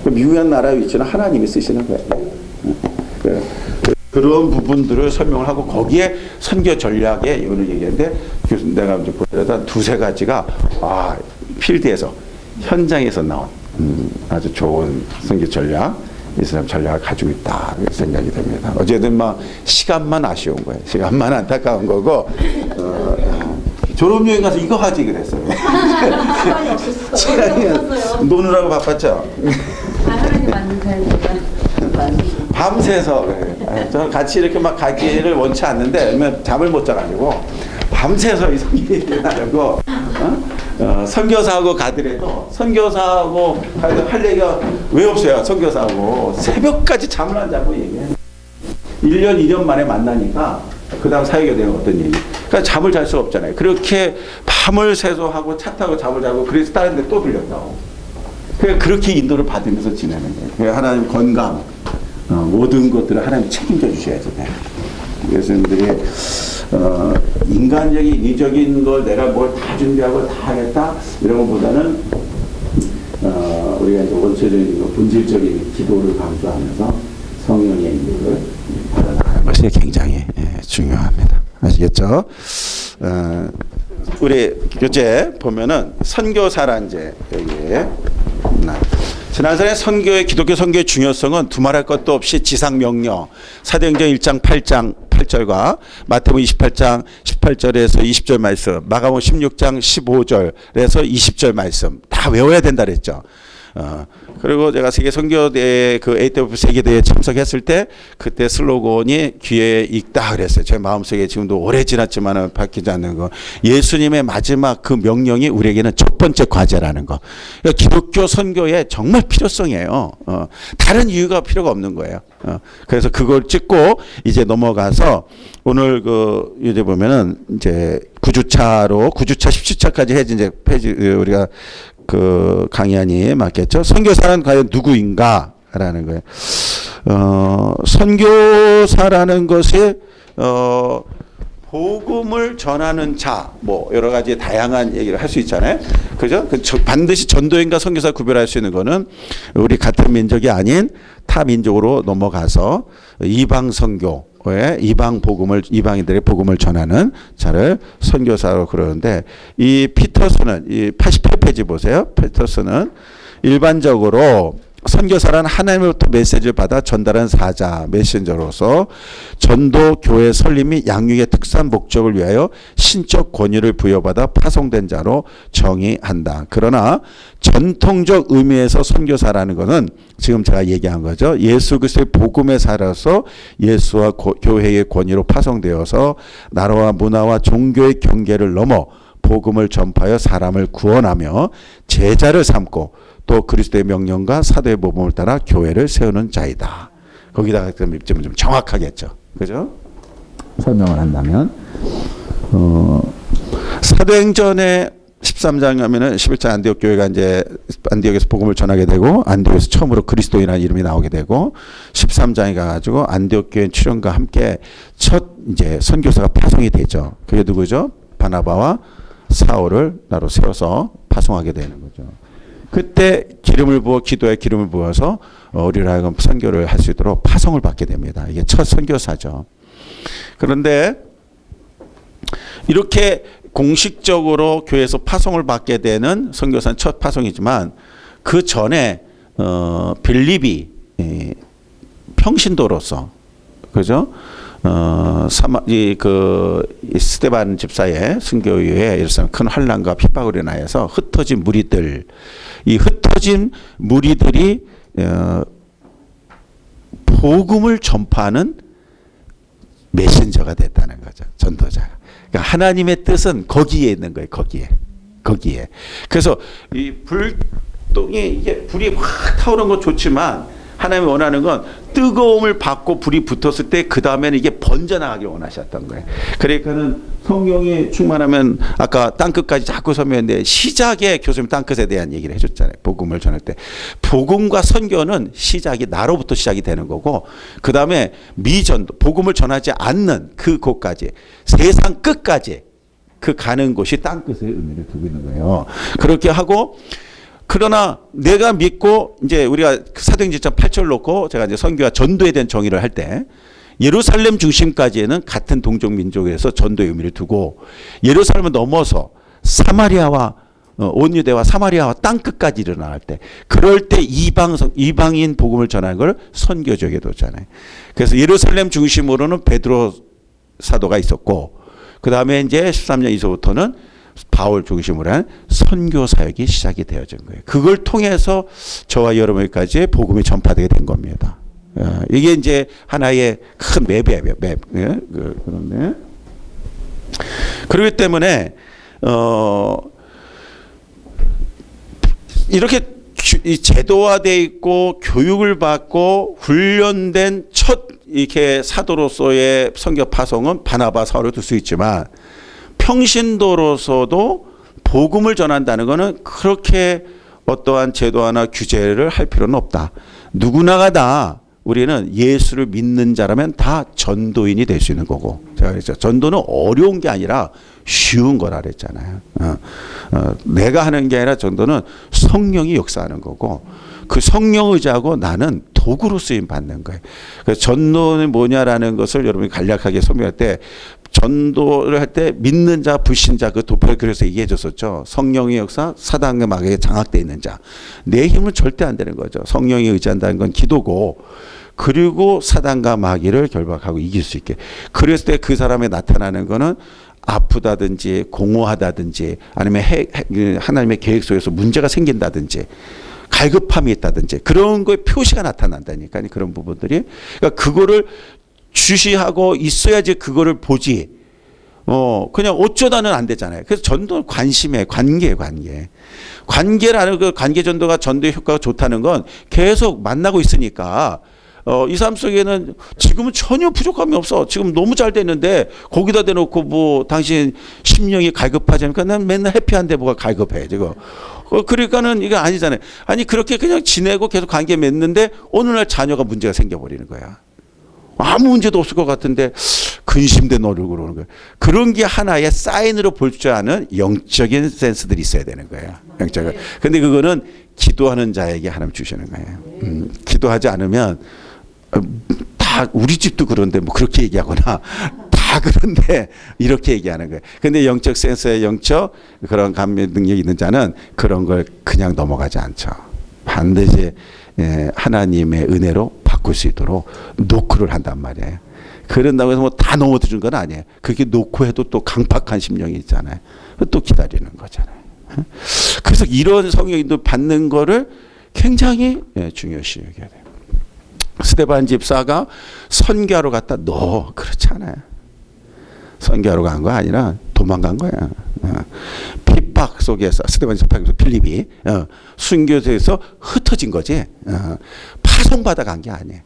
미국이란 나라의 위치는 하나님이 쓰시는 거예요. 그런 부분들을 설명을 하고 거기에 선교 전략에 이거를 얘기했는데 내가 이제 보려다 두세 가지가 필드에서 현장에서 나온 아주 좋은 선교 전략 이슬람 전략을 가지고 있다 생각이 됩니다. 어쨌든 막 시간만 아쉬운 거예요. 시간만 안타까운 거고 졸업여행 가서 이거 하지 그랬어요. 시간이 노느라고 바빴죠. 하나님 만든 삶이니까. 밤새서 저는 같이 이렇게 막 가기를 원치 않는데 왜냐면 잠을 못 자가지고 밤새서 이 선교를 하려고 선교사하고 가더라도 선교사하고 할 얘기가 왜 없어요. 선교사하고 새벽까지 잠을 안 자고 얘기해. 1년 2년 만에 만나니까 그 다음 사역에 대한 어떤 얘기. 그러니까 잠을 잘 수가 없잖아요. 그렇게 밤을 새서 하고 차 타고 잠을 자고 그래서 다른 데 또 들렸다고. 그러니까 그렇게 인도를 받으면서 지내는 거예요. 그러니까 하나님 건강 모든 것들을 하나님 책임져 주셔야죠. 교수님들이 인간적인 인위적인 걸 내가 뭘 다 준비하고 다 하겠다 이런 것보다는 우리가 이제 원초적인 본질적인 기도를 강조하면서 성령의 인도를 받아나가는 것이 굉장히 중요합니다. 아시겠죠? 우리 교재 보면은 선교사란 이제 여기에 지난번에 선교의 기독교 선교의 중요성은 두말할 것도 없이 지상 명령 사도행전 1장 8장 8절과 마태복음 28장 18절에서 20절 말씀, 마가복음 16장 15절에서 20절 말씀 다 외워야 된다 그랬죠. 그리고 제가 세계 선교대 그 AWF 세계대회에 참석했을 때 그때 슬로건이 귀에 익다 그랬어요. 제 마음속에 지금도 오래 지났지만은 바뀌지 않는 거. 예수님의 마지막 그 명령이 우리에게는 첫 번째 과제라는 거. 그러니까 기독교 선교의 정말 필요성이에요. 다른 이유가 필요가 없는 거예요. 그래서 그걸 찍고 이제 넘어가서 오늘 그 이제 보면은 이제 9주차 17차까지 해지 이제 페이지 우리가 그 강의안이 맞겠죠. 선교사는 과연 누구인가라는 거예요. 선교사라는 것이 복음을 전하는 자, 뭐 여러 가지 다양한 얘기를 할 수 있잖아요. 그죠? 반드시 전도인과 선교사 구별할 수 있는 거는 우리 같은 민족이 아닌 타 민족으로 넘어가서 이방 선교 이방인들의 복음을 전하는 자를 선교사로 그러는데 이 피터스는 이 88페이지 보세요. 피터스는 일반적으로 선교사란 하나님으로부터 메시지를 받아 전달한 사자, 메신저로서 전도, 교회 설립 및 양육의 특수한 목적을 위하여 신적 권위를 부여받아 파송된 자로 정의한다. 그러나 전통적 의미에서 선교사라는 것은 지금 제가 얘기한 거죠. 예수 그리스도의 복음의 사라서 예수와 교회의 권위로 파송되어서 나라와 문화와 종교의 경계를 넘어 복음을 전파하여 사람을 구원하며 제자를 삼고 또 그리스도의 명령과 사도의 모범을 따라 교회를 세우는 자이다. 거기다가 좀 정확하겠죠. 그죠? 설명을 한다면 사도행전에 13장 하면은 11장 안디옥 교회가 이제 안디옥에서 복음을 전하게 되고 안디옥에서 처음으로 그리스도인이라는 이름이 나오게 되고 13장에 가가지고 안디옥 교회 출현과 함께 첫 이제 선교사가 파송이 되죠. 그게 누구죠? 바나바와 사울을 나로 세워서 파송하게 되는 거죠. 그때 기름을 부어 기도에 기름을 부어서 우리로 하여금 선교를 할 수 있도록 파송을 받게 됩니다. 이게 첫 선교사죠. 그런데 이렇게 공식적으로 교회에서 파송을 받게 되는 선교사는 첫 파송이지만 그 전에 빌립이 평신도로서 그죠? 스데반 집사의 순교 이후에 예루살렘 큰 환란과 핍박으로 인하여서 흩어진 무리들, 이 흩어진 무리들이 복음을 전파하는 메신저가 됐다는 거죠. 전도자가. 그러니까 하나님의 뜻은 거기에 있는 거예요. 거기에. 그래서 이 불똥이 이게 불이 확 타오르는 건 좋지만 하나님이 원하는 건 뜨거움을 받고 불이 붙었을 때 그 다음에는 이게 번져나가길 원하셨던 거예요. 그러니까는 성경이 충만하면 아까 땅끝까지 자꾸 설명했는데 시작에 교수님 땅끝에 대한 얘기를 해줬잖아요. 복음을 전할 때. 복음과 선교는 시작이 나로부터 시작이 되는 거고 그 다음에 미전도 복음을 전하지 않는 그곳까지 세상 끝까지 그 가는 곳이 땅끝의 의미를 두고 있는 거예요. 그렇게 하고 그러나 내가 믿고 이제 우리가 사도행전 8절 놓고 제가 이제 선교와 전도에 대한 정의를 할 때 예루살렘 중심까지는 같은 동족 민족에서 전도의 의미를 두고 예루살렘을 넘어서 사마리아와 온 유대와 사마리아와 땅 끝까지 일어날 때 그럴 때 이방인 복음을 전하는 걸 선교적에 뒀잖아요. 그래서 예루살렘 중심으로는 베드로 사도가 있었고 그 다음에 이제 13년 이후부터는 바울 중심으로 한 선교 사역이 시작이 되어진 거예요. 그걸 통해서 저와 여러분까지 복음이 전파되게 된 겁니다. 이게 이제 하나의 큰 맵이에요. 맵. 그런데 그렇기 때문에 이렇게 제도화돼 있고 교육을 받고 훈련된 첫 이렇게 사도로서의 선교 파송은 바나바 사울을 둘 수 있지만 평신도로서도 복음을 전한다는 것은 그렇게 어떠한 제도화나 규제를 할 필요는 없다. 누구나가 다 우리는 예수를 믿는 자라면 다 전도인이 될 수 있는 거고 제가 그랬죠. 전도는 어려운 게 아니라 쉬운 거라 그랬잖아요. 내가 하는 게 아니라 전도는 성령이 역사하는 거고 그 성령 의지하고 나는 도구로 쓰임 받는 거예요. 그래서 전도는 뭐냐라는 것을 여러분이 간략하게 설명할 때 전도를 할 때 믿는 자, 불신자 그 도표를 그래서 얘기해 줬었죠. 성령의 역사, 사단과 마귀에 장악되어 있는 자. 내 힘은 절대 안 되는 거죠. 성령이 의지한다는 건 기도고 그리고 사단과 마귀를 결박하고 이길 수 있게. 그랬을 때 그 사람에 나타나는 거는 아프다든지 공허하다든지 아니면 하나님의 계획 속에서 문제가 생긴다든지 갈급함이 있다든지 그런 거에 표시가 나타난다니까. 그런 부분들이. 그러니까 그거를 주시하고 있어야지 그거를 보지. 그냥 어쩌다는 안 되잖아요. 그래서 전도 관심에 관계라는 그 관계 전도가 전도의 효과가 좋다는 건 계속 만나고 있으니까 이 삶 속에는 지금은 전혀 부족함이 없어. 지금 너무 잘 됐는데 거기다 대놓고 뭐 당신 심령이 갈급하지 않으니까 난 맨날 해피한데 뭐가 갈급해 지금. 그러니까는 이게 아니잖아요. 아니 그렇게 그냥 지내고 계속 관계 맺는데 어느 날 자녀가 문제가 생겨버리는 거야. 아무 문제도 없을 것 같은데 근심된 얼굴로 그러는 거예요. 그런 게 하나의 사인으로 볼 줄 아는 영적인 센스들이 있어야 되는 거예요. 영적인. 근데 그거는 기도하는 자에게 하나님 주시는 거예요. 기도하지 않으면 다 우리 집도 그런데 뭐 그렇게 얘기하거나 다 그런데 이렇게 얘기하는 거예요. 근데 영적 센서에 영적 그런 감면 능력이 있는 자는 그런 걸 그냥 넘어가지 않죠. 반드시 하나님의 은혜로 바꿀 수 있도록 노크를 한단 말이에요. 그런다고 해서 뭐 다 넘어뜨린 건 아니에요. 그렇게 놓고 해도 또 강팍한 심령이 있잖아요. 또 기다리는 거잖아요. 그래서 이런 성령인도 받는 거를 굉장히 중요시 여겨야 돼요. 스데반 집사가 선교하러 갔다. 너 그렇지 않아요. 선교하러 간 거 아니라 도망간 거야. 핍박 속에서 스데반 집사에서 필립이 순교소에서 흩어진 거지. 파송받아 간 게 아니에요.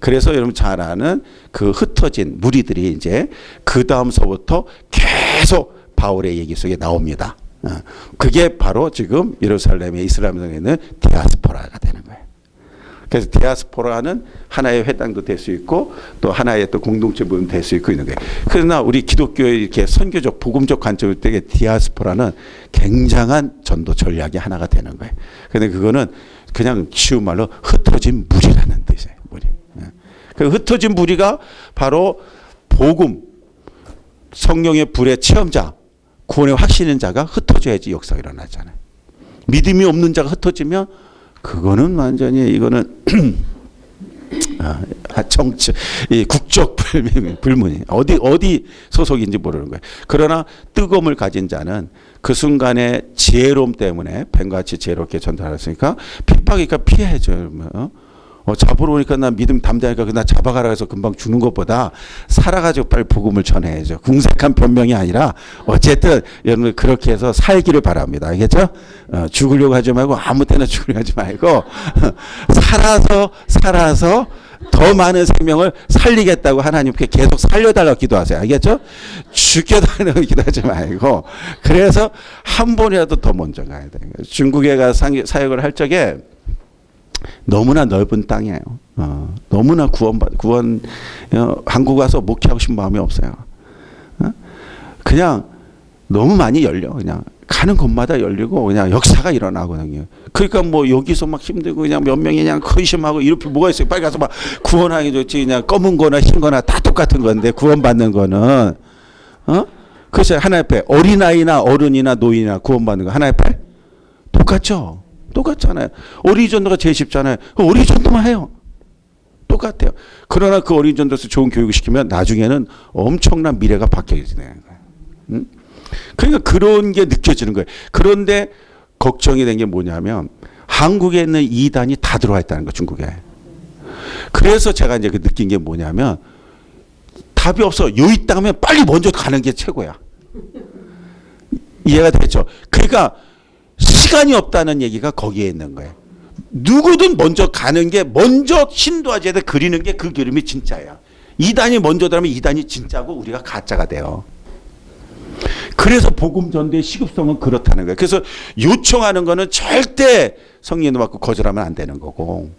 그래서 여러분 잘 아는 그 흩어진 무리들이 이제 그 다음서부터 계속 바울의 얘기 속에 나옵니다. 그게 바로 지금 예루살렘의 이슬람성에 있는 디아스포라가 되는 거예요. 그래서 디아스포라는 하나의 회당도 될 수 있고 또 하나의 또 공동체 모임 될 수 있고 있는 거예요. 그러나 우리 기독교의 이렇게 선교적 복음적 관점일 때 디아스포라는 굉장한 전도 전략의 하나가 되는 거예요. 근데 그거는 그냥 쉬운 말로 흩어진 무리라는 뜻이에요. 무리. 그 흩어진 무리가 바로 복음, 성령의 불의 체험자, 구원의 확신인 자가 흩어져야지 역사가 일어나잖아요. 믿음이 없는 자가 흩어지면 그거는 완전히 이거는 정치, 이 국적 불문이 어디 소속인지 모르는 거예요. 그러나 뜨거움을 가진 자는 그 순간에 지혜로움 때문에 뱀같이 지혜롭게 전달했으니까 핍박이니까 피해야죠. 잡으러 오니까 나 믿음 담대하니까 나 잡아가라 해서 금방 죽는 것보다 살아가지고 빨리 복음을 전해야죠. 궁색한 변명이 아니라 어쨌든 여러분 그렇게 해서 살기를 바랍니다. 알겠죠? 죽으려고 하지 말고 아무 때나 죽으려고 하지 말고 살아서 더 많은 생명을 살리겠다고 하나님께 계속 살려달라고 기도하세요. 알겠죠? 죽여달라고 기도하지 말고 그래서 한 번이라도 더 먼저 가야 돼요. 중국에 가서 사역을 할 적에 너무나 넓은 땅이에요. 너무나 한국 와서 목회하고 싶은 마음이 없어요. 그냥 너무 많이 열려. 그냥 가는 곳마다 열리고 그냥 역사가 일어나거든요. 그러니까 뭐 여기서 막 힘들고 그냥 몇 명이 그냥 근심하고 이렇게 뭐가 있어요. 빨리 가서 막 구원하기 좋지. 그냥 검은 거나 흰 거나 다 똑같은 건데 구원받는 거는 그래서 하나님 앞에 어린아이나 어른이나 노인이나 구원받는 거 하나님 앞에 똑같죠. 똑같잖아요. 어린이 전도가 제일 쉽잖아요. 어린이 전도만 해요. 똑같아요. 그러나 그 어린이 전도에서 좋은 교육을 시키면 나중에는 엄청난 미래가 바뀌어지는 거예요. 그러니까 그런 게 느껴지는 거예요. 그런데 걱정이 된 게 뭐냐면 한국에 있는 이단이 다 들어와 있다는 거 중국에. 그래서 제가 이제 느낀 게 뭐냐면 답이 없어. 여기 있다면 빨리 먼저 가는 게 최고야. 이해가 되죠? 그러니까 시간이 없다는 얘기가 거기에 있는 거예요. 누구든 먼저 가는 게 먼저 신도하지에다 그리는 게 그 그림이 진짜예요. 이단이 먼저 들어가면 이단이 진짜고 우리가 가짜가 돼요. 그래서 복음 전도의 시급성은 그렇다는 거예요. 그래서 요청하는 거는 절대 성령도 받고 거절하면 안 되는 거고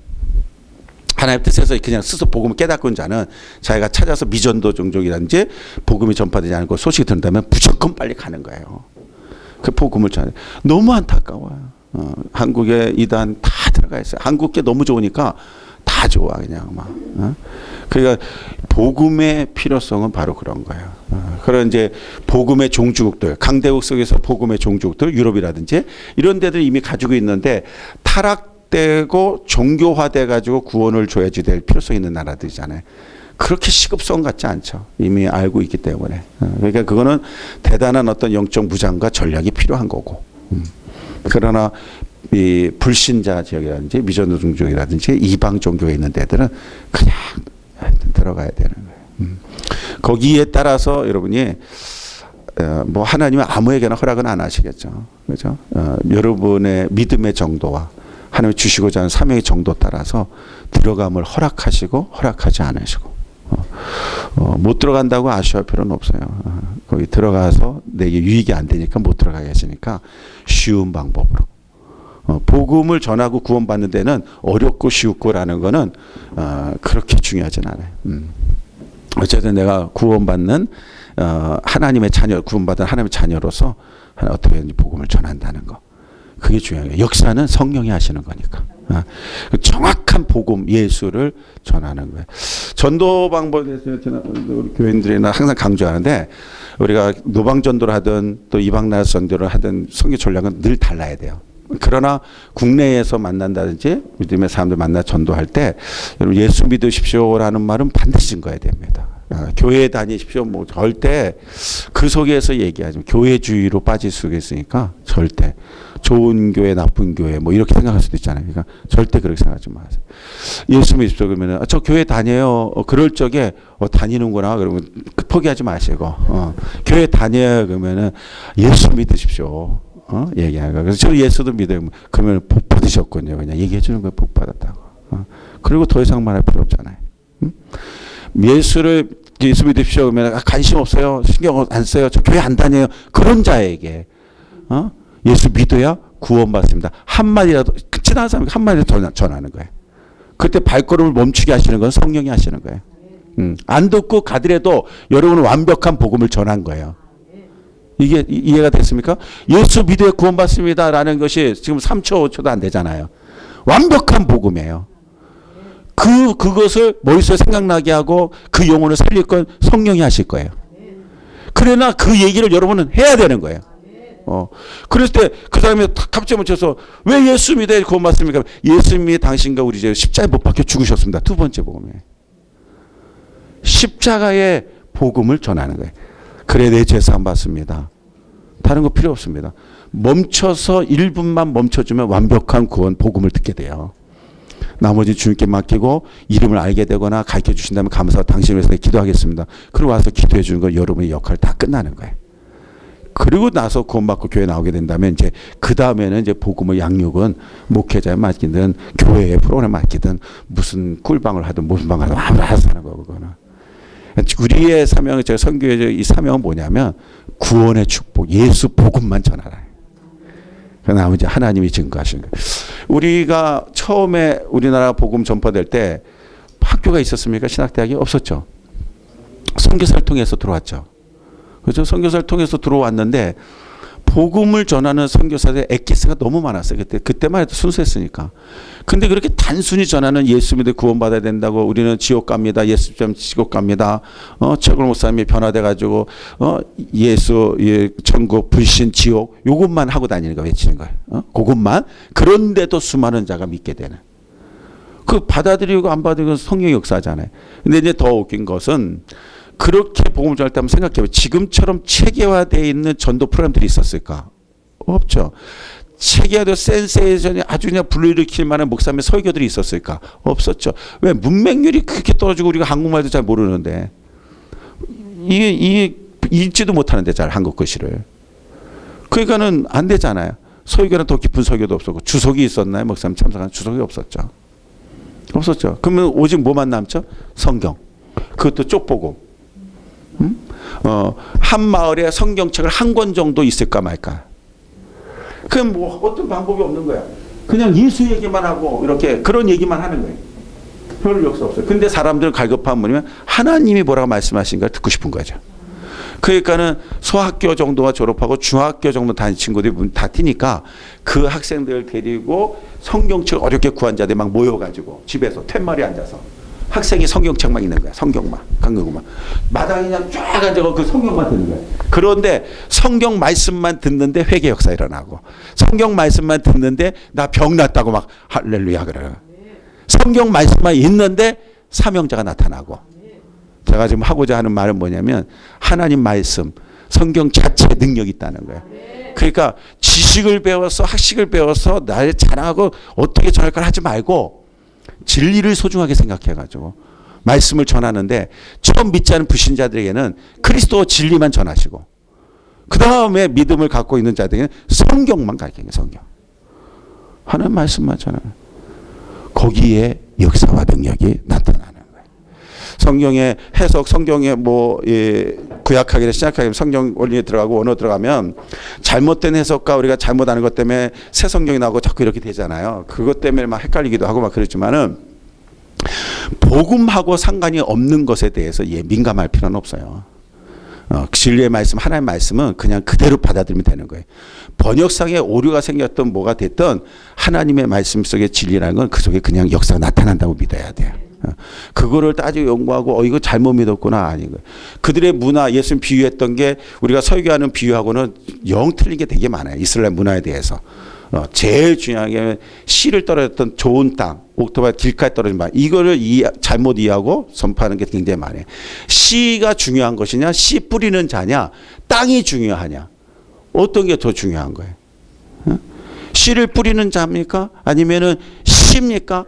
하나님 뜻에서 그냥 스스로 복음을 깨닫고 있는 자는 자기가 찾아서 미전도 종족이라든지 복음이 전파되지 않고 소식이 들은다면 무조건 빨리 가는 거예요. 그 복음을 전해. 너무 안타까워요. 한국에 이단 다 들어가 필요가 있어요. 한국계 너무 좋으니까 다 좋아 그냥 막. 그러니까 복음의 필요성은 바로 그런 거예요. 그런 이제 복음의 종주국들, 강대국 속에서 복음의 종주국들, 유럽이라든지 이런 데들 이미 가지고 있는데 타락되고 종교화돼 가지고 구원을 줘야지 될 필요성 있는 나라들이잖아요. 그렇게 시급성 같지 않죠. 이미 알고 있기 때문에. 그러니까 그거는 대단한 어떤 영적 무장과 전략이 필요한 거고. 그러나 이 불신자 지역이라든지 미전도 종족이라든지 이방 종교가 있는 데들은 그냥 들어가야 되는 거예요. 거기에 따라서 여러분이 뭐 하나님은 아무에게나 허락은 안 하시겠죠. 그렇죠? 여러분의 믿음의 정도와 하나님이 주시고자 하는 사명의 정도 따라서 들어감을 허락하시고 허락하지 않으시고 못 들어간다고 아쉬워할 필요는 없어요. 거기 들어가서 내게 유익이 안 되니까 못 들어가게 하시니까 쉬운 방법으로 복음을 전하고 구원받는 데는 어렵고 쉽고라는 거는 그렇게 중요하진 않아요. 어쨌든 내가 구원받는 하나님의 자녀, 구원받은 하나님의 자녀로서 어떻게 복음을 전한다는 거. 그게 중요해요. 역사는 성령이 하시는 거니까. 정확한 복음 예수를 전하는 거예요. 전도 방법에 대해서 우리 교인들이나 항상 강조하는데 우리가 노방 전도를 하든 또 이방 나라 전도를 하든 선교 전략은 늘 달라야 돼요. 그러나 국내에서 만난다든지 믿음의 사람들 만나 전도할 때 여러분 예수 믿으십시오라는 말은 반드시 증거해야 됩니다. 교회 다니십시오. 뭐 절대 그 속에서 얘기하지 교회주의로 빠질 수가 있으니까 절대 좋은 교회 나쁜 교회 뭐 이렇게 생각할 수도 있잖아요. 그러니까 절대 그렇게 생각하지 마세요. 예수 믿으십시오 그러면은 저 교회 다녀요. 그럴 적에 다니는구나 그러면 포기하지 마시고 교회 다녀요 그러면은 예수 믿으십시오. 얘기하는 거예요. 그래서 저 예수도 믿어요. 그러면 복 받으셨군요. 그냥 얘기해 주는 거예요. 복 받았다고. 그리고 더 이상 말할 필요 없잖아요. 예수 믿으십시오. 그러면 관심 없어요. 신경 안 써요. 저 교회 안 다녀요. 그런 자에게 예수 믿어야 구원받습니다. 한마디라도 친한 사람에게 한마디라도 전하는 거예요. 그때 발걸음을 멈추게 하시는 건 성령이 하시는 거예요. 안 듣고 가더라도 여러분은 완벽한 복음을 전한 거예요. 이게 이해가 됐습니까? 예수 믿어야 구원받습니다라는 것이 지금 3초 5초도 안 되잖아요. 완벽한 복음이에요. 그것을 머릿속에 생각나게 하고 그 영혼을 살릴 건 성령이 하실 거예요. 그러나 그 얘기를 여러분은 해야 되는 거예요. 그랬을 때 그 사람이 갑자기 멈춰서 왜 예수 믿어야 구원받습니까? 예수님이 당신과 우리 죄 십자가에 못 박혀 죽으셨습니다. 두 번째 복음이에요. 십자가의 복음을 전하는 거예요. 그래 내 죄 사함 받습니다. 다른 거 필요 없습니다. 멈춰서 1분만 멈춰주면 완벽한 구원 복음을 듣게 돼요. 나머지 주님께 맡기고 이름을 알게 되거나 가르쳐 주신다면 감사하고 당신을 위해서 기도하겠습니다. 그리고 와서 기도해 주는 건 여러분의 역할 다 끝나는 거예요. 그리고 나서 구원받고 교회 나오게 된다면 이제 그 다음에는 이제 복음의 양육은 목회자에 맡기든 교회의 프로그램에 맡기든 무슨 꿀방을 하든 무슨 방을 하든 아무나 알아서 하는 거고 그거는. 우리의 사명은 제가 선교의 이 사명은 뭐냐면 구원의 축복 예수 복음만 전하라. 그러나 이제 하나님이 증거하시는 거예요. 우리가 처음에 우리나라 복음 전파될 때 학교가 있었습니까? 신학대학이 없었죠. 선교사를 통해서 들어왔죠. 그렇죠? 선교사를 통해서 들어왔는데 복음을 전하는 선교사들의 엑기스가 너무 많았어요. 그때만 해도 순수했으니까. 근데 그렇게 단순히 전하는 예수 믿어 구원받아야 된다고 우리는 지옥 갑니다. 예수 좀 지옥 갑니다. 최고 목사님이 변화돼 가지고 예수 천국 불신 지옥 요것만 하고 다니는 거 외치는 거예요. 그것만. 그런데도 수많은 자가 믿게 되는. 그 받아들이고 안 받아들이고 성령의 역사잖아요. 근데 이제 더 웃긴 것은 그렇게 복음을 전할 때 한번 생각해봐요. 지금처럼 체계화되어 있는 전도 프로그램들이 있었을까? 없죠. 체계화되어 센세이션이 아주 그냥 불러일으킬 만한 목사님의 설교들이 있었을까? 없었죠. 왜? 문맹률이 그렇게 떨어지고 우리가 한국말도 잘 모르는데 이게 읽지도 못하는데 잘 한국 글씨를. 그러니까는 안 되잖아요. 설교는 더 깊은 설교도 없었고 주석이 있었나요? 목사님 참석한 주석이 없었죠. 없었죠. 그러면 오직 뭐만 남죠? 성경. 그것도 쪽보고. 한 마을에 성경책을 한 권 정도 있을까 말까. 그럼 뭐 어떤 방법이 없는 거야. 그냥 예수 얘기만 하고 이렇게 그런 얘기만 하는 거예요. 별 역사 없어요. 근데 사람들은 갈급한 뭐냐면 하나님이 뭐라고 말씀하신가를 듣고 싶은 거죠. 그러니까는 소학교 정도가 졸업하고 중학교 정도 다닌 친구들이 다 튀니까 그 학생들 데리고 성경책 어렵게 구한 자들이 막 모여가지고 집에서 툇말이 앉아서 학생이 성경책만 읽는 거야. 성경만 강경만 마당에 그냥 쫙 앉아서 그 성경만 듣는 거야. 그런데 성경 말씀만 듣는데 회개 역사 일어나고 성경 말씀만 듣는데 나 병 났다고 막 할렐루야 그래요. 성경 말씀만 읽는데 사명자가 나타나고. 제가 지금 하고자 하는 말은 뭐냐면 하나님 말씀 성경 자체에 능력이 있다는 거예요. 그러니까 지식을 배워서 학식을 배워서 나를 자랑하고 어떻게 전할 걸 하지 말고 진리를 소중하게 생각해가지고 말씀을 전하는데 처음 믿지 않은 불신자들에게는 그리스도 진리만 전하시고 그 다음에 믿음을 갖고 있는 자들에게는 성경만 가르치는 거예요. 성경. 하나님 말씀만 전하는 거기에 역사와 능력이 나타나는 거예요. 성경의 해석, 성경의 구약하기를 신약하기를 성경 원리에 들어가고 원어 들어가면 잘못된 해석과 우리가 잘못 아는 것 때문에 새 성경이 나오고 자꾸 이렇게 되잖아요. 그것 때문에 막 헷갈리기도 하고 막 그렇지만은 복음하고 상관이 없는 것에 대해서 민감할 필요는 없어요. 진리의 말씀, 하나님의 말씀은 그냥 그대로 받아들이면 되는 거예요. 번역상에 오류가 생겼던 뭐가 됐든 하나님의 말씀 속의 진리라는 건 그 속에 그냥 역사가 나타난다고 믿어야 돼요. 그거를 따지고 연구하고 이거 잘못 믿었구나 아닌 거예요. 그들의 문화, 예수님 비유했던 게 우리가 설교하는 비유하고는 영 틀린 게 되게 많아요. 이스라엘 문화에 대해서. 제일 중요한 게 씨를 떨어졌던 좋은 땅, 오토바이 길가에 떨어진 말, 이거를 잘못 이해하고 선포하는 게 굉장히 많아요. 씨가 중요한 것이냐, 씨 뿌리는 자냐, 땅이 중요하냐, 어떤 게 더 중요한 거예요? 씨를 뿌리는 자입니까? 아니면은 씨입니까?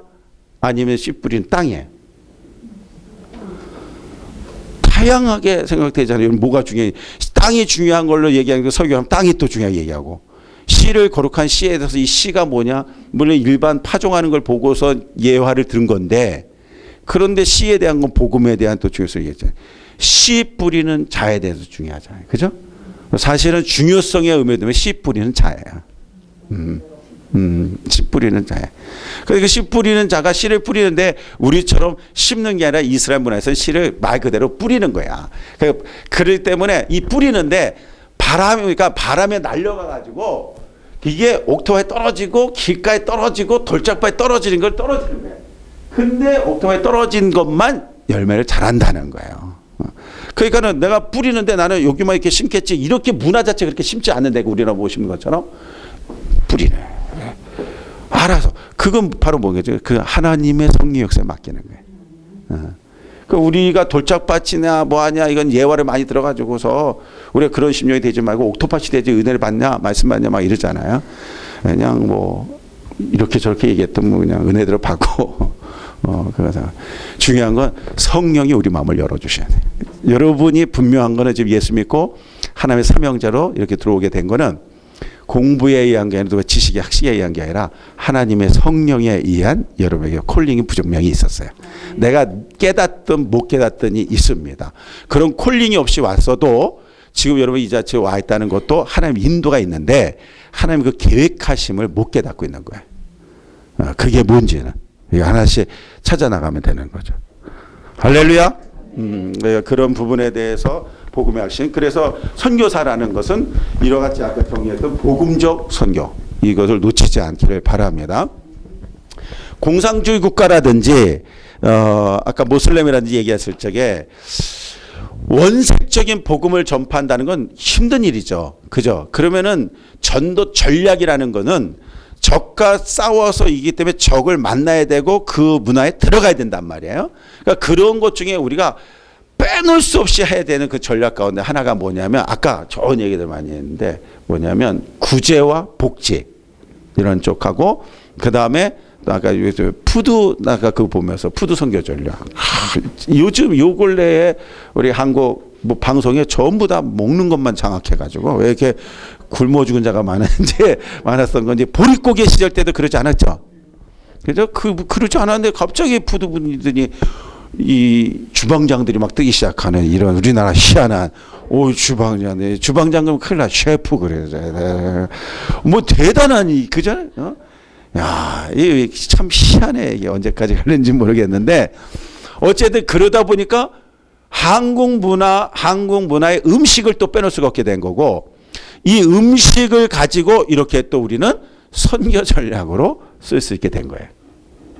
아니면 씨 뿌리는 땅이에요? 다양하게 생각되잖아요. 뭐가 중요해? 땅이 중요한 걸로 얘기하는 거 설교하면 땅이 또 중요하게 얘기하고. 씨를 거룩한 씨에 대해서 이 씨가 뭐냐? 물론 일반 파종하는 걸 보고서 예화를 들은 건데 그런데 씨에 대한 건 복음에 대한 또 중요성이 있잖아요. 씨 뿌리는 자에 대해서 중요하잖아요. 그죠? 사실은 중요성의 의미에 들면 씨 뿌리는 자예요. 씨 뿌리는 자예요. 그러니까 씨 뿌리는 자가 씨를 뿌리는데 우리처럼 심는 게 아니라 이스라엘 문화에서는 씨를 말 그대로 뿌리는 거야. 그렇기 때문에 이 뿌리는데 바람에 날려가 가지고 이게 옥토바에 떨어지고 길가에 떨어지고 돌짝바에 떨어지는 걸 떨어지는 거예요. 근데 옥토바에 떨어진 것만 열매를 잘한다는 거예요. 그러니까는 내가 뿌리는데 나는 여기만 이렇게 심겠지 이렇게 문화 자체 그렇게 심지 않는데 우리나라 보시는 것처럼 뿌리네. 알아서 그건 바로 뭐겠죠? 그 하나님의 성령 역사에 맡기는 거예요. 그 우리가 돌짝밭이냐 뭐하냐 이건 예화를 많이 들어가지고서 우리가 그런 심령이 되지 말고 옥토밭이 되지 은혜를 받냐 말씀 받냐 막 이러잖아요. 그냥 뭐 이렇게 저렇게 얘기했던 뭐 그냥 은혜들을 받고 그래서 중요한 건 성령이 우리 마음을 열어주셔야 돼요. 여러분이 분명한 거는 지금 예수 믿고 하나님의 사명자로 이렇게 들어오게 된 거는 공부에 의한 게 아니라 지식의 학식에 의한 게 아니라 하나님의 성령에 의한 여러분에게 콜링이 분명히 있었어요. 내가 깨닫든 못 깨닫든이 있습니다. 그런 콜링이 없이 왔어도 지금 여러분 이 자체에 와 있다는 것도 하나님 인도가 있는데 하나님 그 계획하심을 못 깨닫고 있는 거예요. 그게 뭔지는 하나씩 찾아나가면 되는 거죠. 할렐루야. 그런 부분에 대해서 복음의 핵심. 그래서 선교사라는 것은 이와 같이 아까 정리했던 복음적 선교 이것을 놓치지 않기를 바랍니다. 공산주의 국가라든지 아까 모슬렘이라든지 얘기했을 적에 원색적인 복음을 전파한다는 건 힘든 일이죠. 그죠? 그러면은 전도 전략이라는 거는 적과 싸워서 이기 때문에 적을 만나야 되고 그 문화에 들어가야 된단 말이에요. 그러니까 그런 것 중에 우리가 빼놓을 수 없이 해야 되는 그 전략 가운데 하나가 뭐냐면 아까 좋은 얘기들 많이 했는데 뭐냐면 구제와 복지 이런 쪽하고 그 다음에 아까 푸드 아까 그거 보면서 푸드 선교 전략 요즘 요 근래에 우리 한국 뭐 방송에 전부 다 먹는 것만 장악해가지고 왜 이렇게 굶어 죽은 자가 많았던 건지 보릿고개 시절 때도 그러지 않았죠. 그죠? 그러지 않았는데 갑자기 푸드 분들이 이 주방장들이 막 뜨기 시작하는 이런 우리나라 희한한 주방장 그러면 큰일 나 셰프 그래요. 뭐 대단한 그잖아요. 야, 이 참 희한해. 이게 언제까지 갈는지 모르겠는데 어쨌든 그러다 보니까 한국 문화의 음식을 또 빼놓을 수가 없게 된 거고, 이 음식을 가지고 이렇게 또 우리는 선교 전략으로 쓸 수 있게 된 거예요.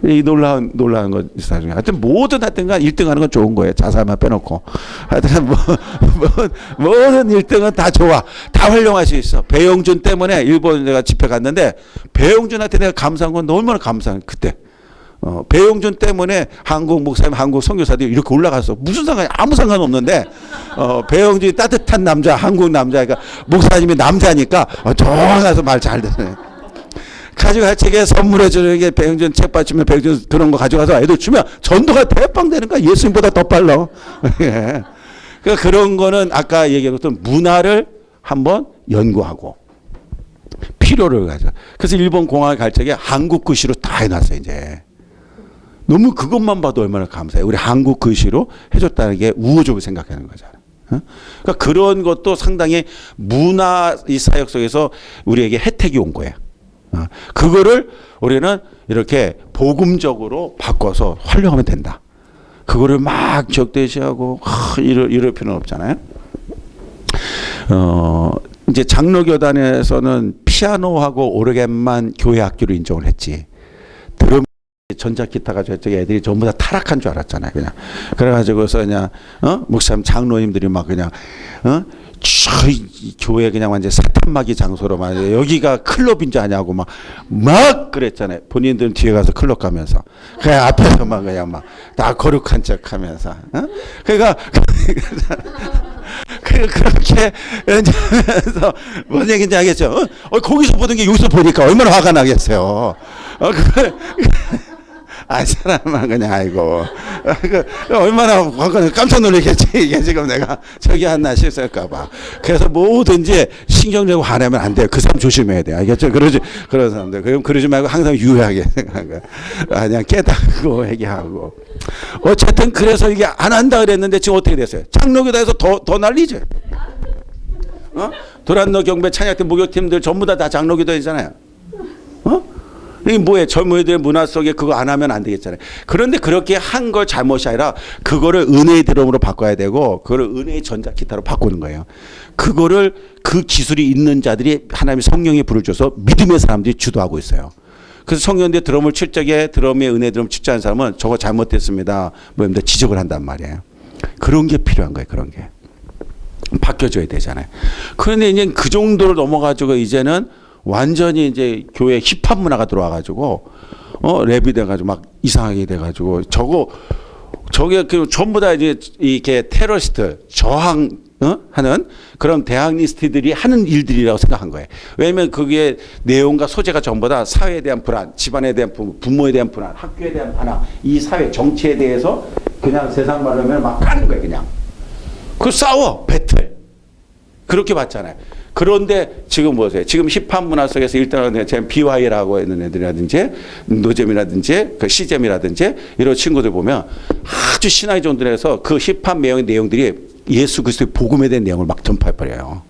이 놀라운 건 사실 하여튼 뭐든 하여튼 간 1등 하는 건 좋은 거예요. 자살만 빼놓고. 하여튼 모든 1등은 다 좋아. 다 활용할 수 있어. 배용준 때문에 일본 내가 집회 갔는데 배용준한테 내가 감사한 건 얼마나 감사한 그때. 배용준 때문에 한국 목사님, 한국 선교사들이 이렇게 올라갔어. 무슨 상관이 아무 상관 없는데 배용준이 따뜻한 남자, 한국 남자니까 목사님이 남자니까 좋아서 말 잘 듣네. 가지고 책에 선물해 주는 게 배용준 책 받치면 배용준 그런 거 가져가서 애들 주면 전도가 대빵 되는 거야. 예수님보다 더 빨라. 예. 그러니까 그런 거는 아까 얘기했던 문화를 한번 연구하고 필요를 가져. 그래서 일본 공항에 갈 적에 한국 글씨로 다 해놨어요. 이제 너무 그것만 봐도 얼마나 감사해. 우리 한국 글씨로 해줬다는 게 우호적으로 생각하는 거잖아. 그러니까 그런 것도 상당히 문화 이 사역 속에서 우리에게 혜택이 온 거예요. 그거를 우리는 이렇게 복음적으로 바꿔서 활용하면 된다. 그거를 막 적대시하고 이럴 필요는 없잖아요. 이제 장로교단에서는 피아노하고 오르겐만 교회 악기로 인정을 했지. 드럼 전자기타가 저쪽에 애들이 전부 다 타락한 줄 알았잖아요. 그냥 그래가지고서 그냥 목사님 장로님들이 막 그냥 교회 그냥 완전 사탄마귀 장소로 막 여기가 클럽인 줄 아냐고 막 그랬잖아요. 본인들은 뒤에 가서 클럽 가면서 그냥 앞에서 막 그냥 막 다 거룩한 척하면서 그러니까 그렇게 하면서 뭔 얘기인지 알겠죠? 거기서 보던 게 여기서 보니까 얼마나 화가 나겠어요. 사람만 그냥 아이고 얼마나 깜짝 놀라겠지. 이게 지금 내가 저기 하나 실수할까봐. 그래서 뭐든지 신경내고 화내면 안 돼요. 그 사람 조심해야 돼요. 알겠죠? 그런 사람들. 그럼 그러지 말고 항상 유효하게 생각하고 그냥 깨닫고 얘기하고. 어쨌든 그래서 이게 안 한다 그랬는데 지금 어떻게 됐어요? 장로교단에서 더 난리죠. 도란노 경배 찬양팀 목욕팀들 전부 다 장로교단이잖아요. 이게 뭐예요? 젊은이들의 문화 속에 그거 안 하면 안 되겠잖아요. 그런데 그렇게 한 걸 잘못이 아니라 그거를 은혜의 드럼으로 바꿔야 되고 그거를 은혜의 전자기타로 바꾸는 거예요. 그거를 그 기술이 있는 자들이 하나님의 성령의 불을 줘서 믿음의 사람들이 주도하고 있어요. 그래서 성령대 드럼을 칠 적에 드럼의 은혜 드럼 칠 줄 아는 사람은 저거 잘못됐습니다. 뭐 지적을 한단 말이에요. 그런 게 필요한 거예요. 그런 게. 바뀌어줘야 되잖아요. 그런데 이제 그 정도로 넘어가지고 이제는 완전히 이제 교회 힙합 문화가 들어와가지고 랩이 돼가지고 막 이상하게 돼가지고 저게 그 전부 다 이제 이렇게 테러리스트 저항 하는 그런 대항리스트들이 하는 일들이라고 생각한 거예요. 왜냐하면 그게 내용과 소재가 전부 다 사회에 대한 불안, 집안에 대한 부모에 대한 불안, 학교에 대한 반항, 이 사회 정치에 대해서 그냥 세상 말로 하면 막 까는 거예요. 그냥 그 싸워 배틀 그렇게 봤잖아요. 그런데 지금 보세요. 지금 힙합 문화 속에서 일단은 제가 BY라고 있는 애들이라든지 노잼이라든지 그 C잼이라든지 이런 친구들 보면 아주 신화의 정도에서 그 힙합 내용들이 예수 그리스도의 복음에 대한 내용을 막 전파해버려요.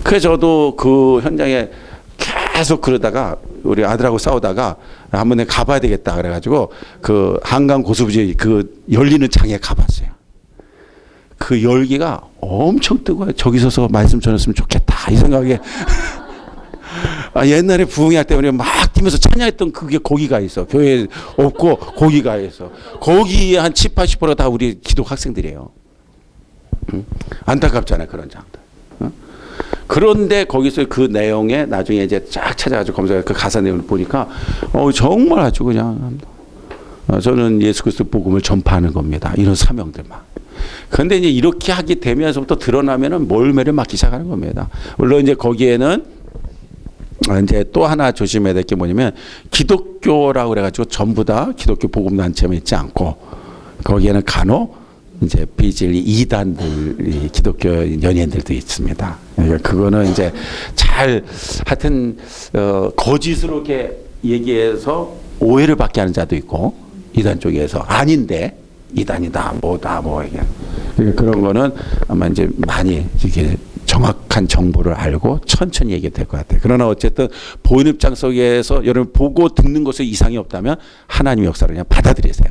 그래서 저도 그 현장에 계속 그러다가 우리 아들하고 싸우다가 한번 내가 가봐야 되겠다 그래가지고 그 한강 고수부지 그 열리는 장에 가봤어요. 그 열기가 엄청 뜨거워요. 저기 서서 말씀 전했으면 좋겠다 이 생각에 옛날에 부흥회 할 때 우리가 막 뛰면서 찬양했던 그게 거기가 있어. 교회에 없고 거기가 있어. 거기 한 70, 80% 다 우리 기독 학생들이에요. 안타깝잖아요. 그런 장들. 그런데 거기서 그 내용에 나중에 이제 쫙 찾아가지고 검색해 그 가사 내용을 보니까 정말 아주 그냥 저는 예수 그리스도 복음을 전파하는 겁니다. 이런 사명들만. 그런데 이제 이렇게 하게 되면서부터 드러나면은 몰매를 맞기 시작하는 겁니다. 물론 이제 거기에는 이제 또 하나 조심해야 될 게 뭐냐면 기독교라고 그래가지고 전부 다 기독교 복음단체만 있지 않고 거기에는 간혹 이제 비진리 이단들 기독교 연예인들도 있습니다. 그러니까 그거는 이제 잘 하여튼 거짓으로 이렇게 얘기해서 오해를 받게 하는 자도 있고 이단 쪽에서 아닌데. 이단이다, 뭐다, 뭐, 이게. 그러니까 그런 거는 아마 이제 많이 이렇게 정확한 정보를 알고 천천히 얘기가 될 것 같아요. 그러나 어쨌든 보이는 입장 속에서 여러분 보고 듣는 것에 이상이 없다면 하나님의 역사를 그냥 받아들이세요.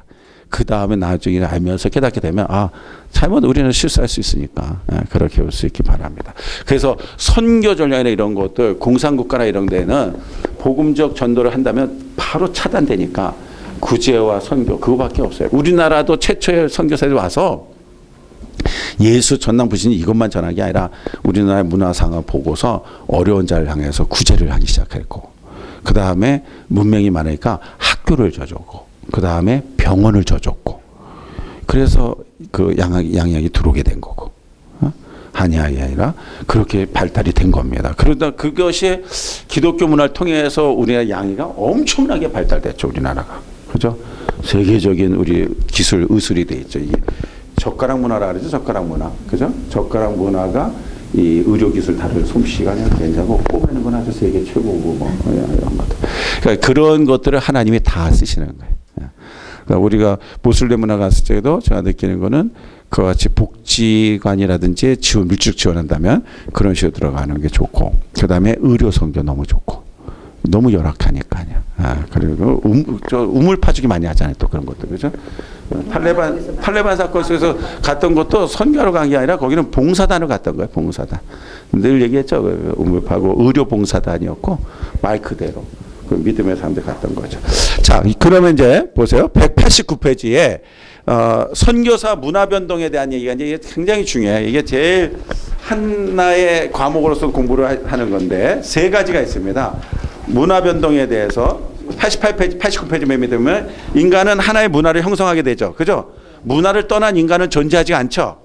그 다음에 나중에 알면서 깨닫게 되면 잘못 우리는 실수할 수 있으니까 그렇게 볼 수 있기 바랍니다. 그래서 선교 전략이나 이런 것들 공산국가나 이런 데는 복음적 전도를 한다면 바로 차단되니까 구제와 선교 그거밖에 없어요. 우리나라도 최초의 선교사들이 와서 예수 전당 부신이 이것만 전한 게 아니라 우리나라의 문화상을 보고서 어려운 자를 향해서 구제를 하기 시작했고, 그 다음에 문명이 많으니까 학교를 줘줬고, 그 다음에 병원을 줘줬고, 그래서 그 양약이 들어오게 된 거고, 한의학이 아니라 그렇게 발달이 된 겁니다. 그러다 그것이 기독교 문화를 통해서 우리나라 양의가 엄청나게 발달됐죠. 우리나라가. 그죠? 세계적인 우리 기술, 의술이 돼 있죠. 이게 젓가락 문화라 그러죠. 젓가락 문화. 그죠? 젓가락 문화가 이 의료 기술 다룰 솜씨가 괜찮고 꼽는 건 아주 세계 최고고 뭐 이런 것들. 그러니까 그런 것들을 하나님이 다 쓰시는 거예요. 그러니까 우리가 모슬렘 문화 갔을 때도 제가 느끼는 거는 그와 같이 복지관이라든지 지원, 밀집 지원한다면 그런 식으로 들어가는 게 좋고, 그 다음에 의료 선교 너무 좋고, 너무 열악하니까요. 그리고 우물 파주기 많이 하잖아요. 또 그런 것들. 그죠? 탈레반 사건 속에서 갔던 것도 선교하러 간 게 아니라 거기는 봉사단을 갔던 거예요. 봉사단. 늘 얘기했죠. 우물 파고 의료 봉사단이었고 말 그대로 그 믿음의 사람들 갔던 거죠. 자, 그러면 이제 보세요. 189페이지에 선교사 문화 변동에 대한 얘기가 이제 굉장히 중요해요. 이게 제일 하나의 과목으로서 공부를 하는 건데 세 가지가 있습니다. 문화 변동에 대해서 88페이지, 89페이지 맨 밑에 보면 인간은 하나의 문화를 형성하게 되죠. 그죠? 문화를 떠난 인간은 존재하지 않죠.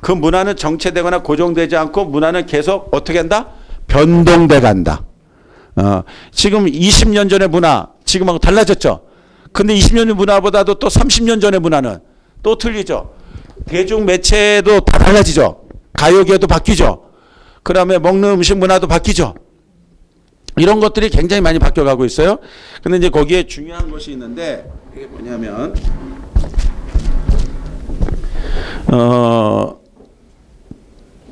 그 문화는 정체되거나 고정되지 않고 문화는 계속 어떻게 한다? 변동돼 간다. 지금 20년 전의 문화 지금하고 달라졌죠. 근데 20년 전 문화보다도 또 30년 전의 문화는 또 틀리죠. 대중 매체도 다 달라지죠. 가요계도 바뀌죠. 그 다음에 먹는 음식 문화도 바뀌죠. 이런 것들이 굉장히 많이 바뀌어가고 있어요. 근데 이제 거기에 중요한 것이 있는데 이게 뭐냐면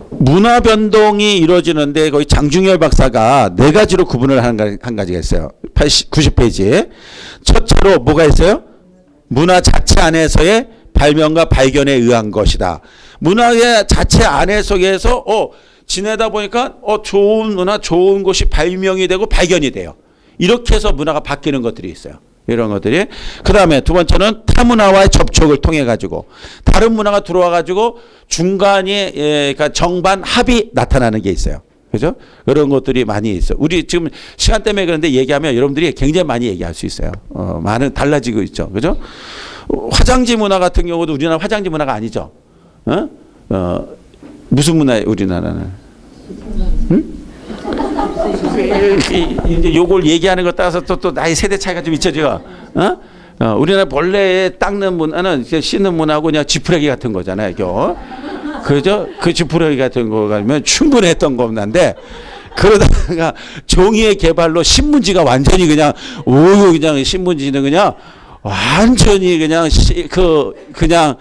문화 변동이 이루어지는데 거기 장중열 박사가 네 가지로 구분을 한 가지가 있어요. 90페이지에 첫째로 뭐가 있어요? 문화 자체 안에서의 발명과 발견에 의한 것이다. 문화의 자체 안에 속에서 지내다 보니까 좋은 문화, 좋은 곳이 발명이 되고 발견이 돼요. 이렇게 해서 문화가 바뀌는 것들이 있어요. 이런 것들이. 그 다음에 두 번째는 타문화와의 접촉을 통해 가지고 다른 문화가 들어와 가지고 중간에 그러니까 정반 합이 나타나는 게 있어요. 그죠? 그런 것들이 많이 있어요. 우리 지금 시간 때문에 그런데 얘기하면 여러분들이 굉장히 많이 얘기할 수 있어요. 많은 달라지고 있죠. 그죠? 화장지 문화 같은 경우도 우리나라 화장지 문화가 아니죠. 무슨 문화예요, 우리나라는? 응? 이제 요걸 얘기하는 것 따라서 또 나이 세대 차이가 좀 있죠, 제가. 우리나라 본래 닦는 문화는 씻는 문화고 그냥 지푸레기 같은 거잖아요, 이거. 그죠? 그 지푸레기 같은 거 가면 충분했던 겁난데 그러다가 종이의 개발로 신문지가 완전히 그냥 그냥 신문지는 그냥 완전히 그냥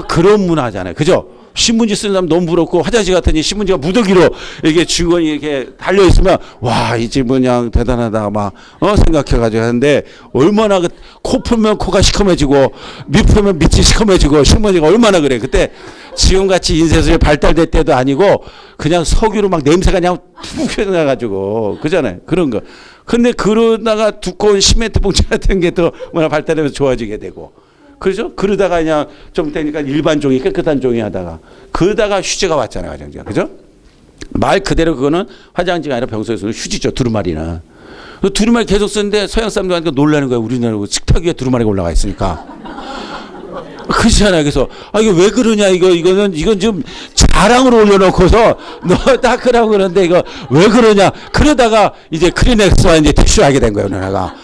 그런 문화잖아요, 그죠? 신문지 쓰는 사람 너무 부럽고 화장실 같으니 신문지가 무더기로 이게 주머니 이렇게 달려 있으면 와, 이 집 그냥 대단하다 막 생각해가지고 하는데 얼마나 코 풀면 코가 시커매지고 밑 풀면 밑이 시커매지고 신문지가 얼마나 그래. 그때 지금같이 인쇄술이 발달될 때도 아니고 그냥 석유로 막 냄새가 그냥 푹 나가지고 그잖아요. 그런 거. 근데 그러다가 두꺼운 시멘트 봉지 같은 게 또 뭐나 발달하면서 좋아지게 되고. 그렇죠? 그러다가 그냥 좀 되니까 일반 종이 깨끗한 종이 하다가 그러다가 휴지가 왔잖아요, 화장지가. 그죠? 말 그대로 그거는 화장지가 아니라 평소에 쓰는 휴지죠, 두루마리는. 그 두루마리 계속 쓰는데 서양 사람들 하니까 놀라는 거예요. 우리나라 식탁 위에 두루마리가 올라가 있으니까. 그렇잖아요. 그래서 이거 왜 그러냐, 이건 지금 자랑으로 올려놓고서 너 닦으라고 그러는데 이거 왜 그러냐. 그러다가 이제 크리넥스와 이제 티슈 하게 된 거예요, 누나가.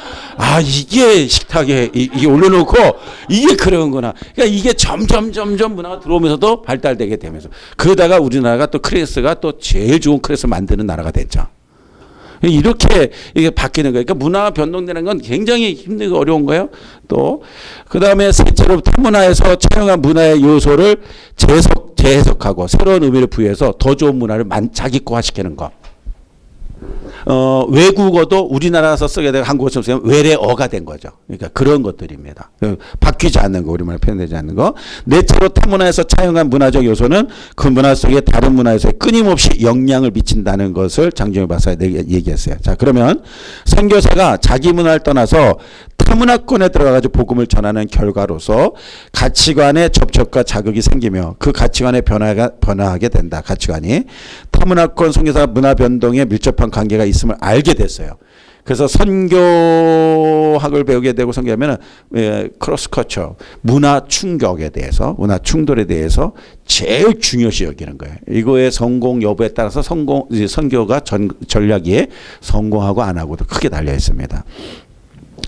이게 식탁에 이게 올려놓고 이게 그런 거나. 그러니까 이게 점점 문화가 들어오면서도 발달되게 되면서 그러다가 우리나라가 또 크레스가 또 제일 좋은 크레스 만드는 나라가 됐죠. 이렇게 이게 바뀌는 거예요. 그러니까 문화가 변동되는 건 굉장히 힘들고 어려운 거예요. 또 그 다음에 셋째로 타문화에서 차용한 문화의 요소를 재해석하고 새로운 의미를 부여해서 더 좋은 문화를 자기 거화시키는 거. 외국어도 우리나라에서 쓰게 되고 한국어처럼 쓰면 외래어가 된 거죠. 그러니까 그런 것들입니다. 바뀌지 않는 거, 우리말 표현되지 않는 거. 넷째로 타문화에서 차용한 문화적 요소는 그 문화 속에 다른 문화에서 끊임없이 영향을 미친다는 것을 장정희 박사가 얘기했어요. 자, 그러면 선교사가 자기 문화를 떠나서 타문화권에 들어가가지고 복음을 전하는 결과로서 가치관의 접촉과 자극이 생기며 그 가치관의 변화하게 된다. 가치관이 타문화권 선교사 문화 변동에 밀접한 관계가 있음을 알게 됐어요. 그래서 선교학을 배우게 되고 선교하면은 크로스커처 문화 충격에 대해서 문화 충돌에 대해서 제일 중요시 여기는 거예요. 이거의 성공 여부에 따라서 선교가 전략이 성공하고 안 하고도 크게 달려 있습니다.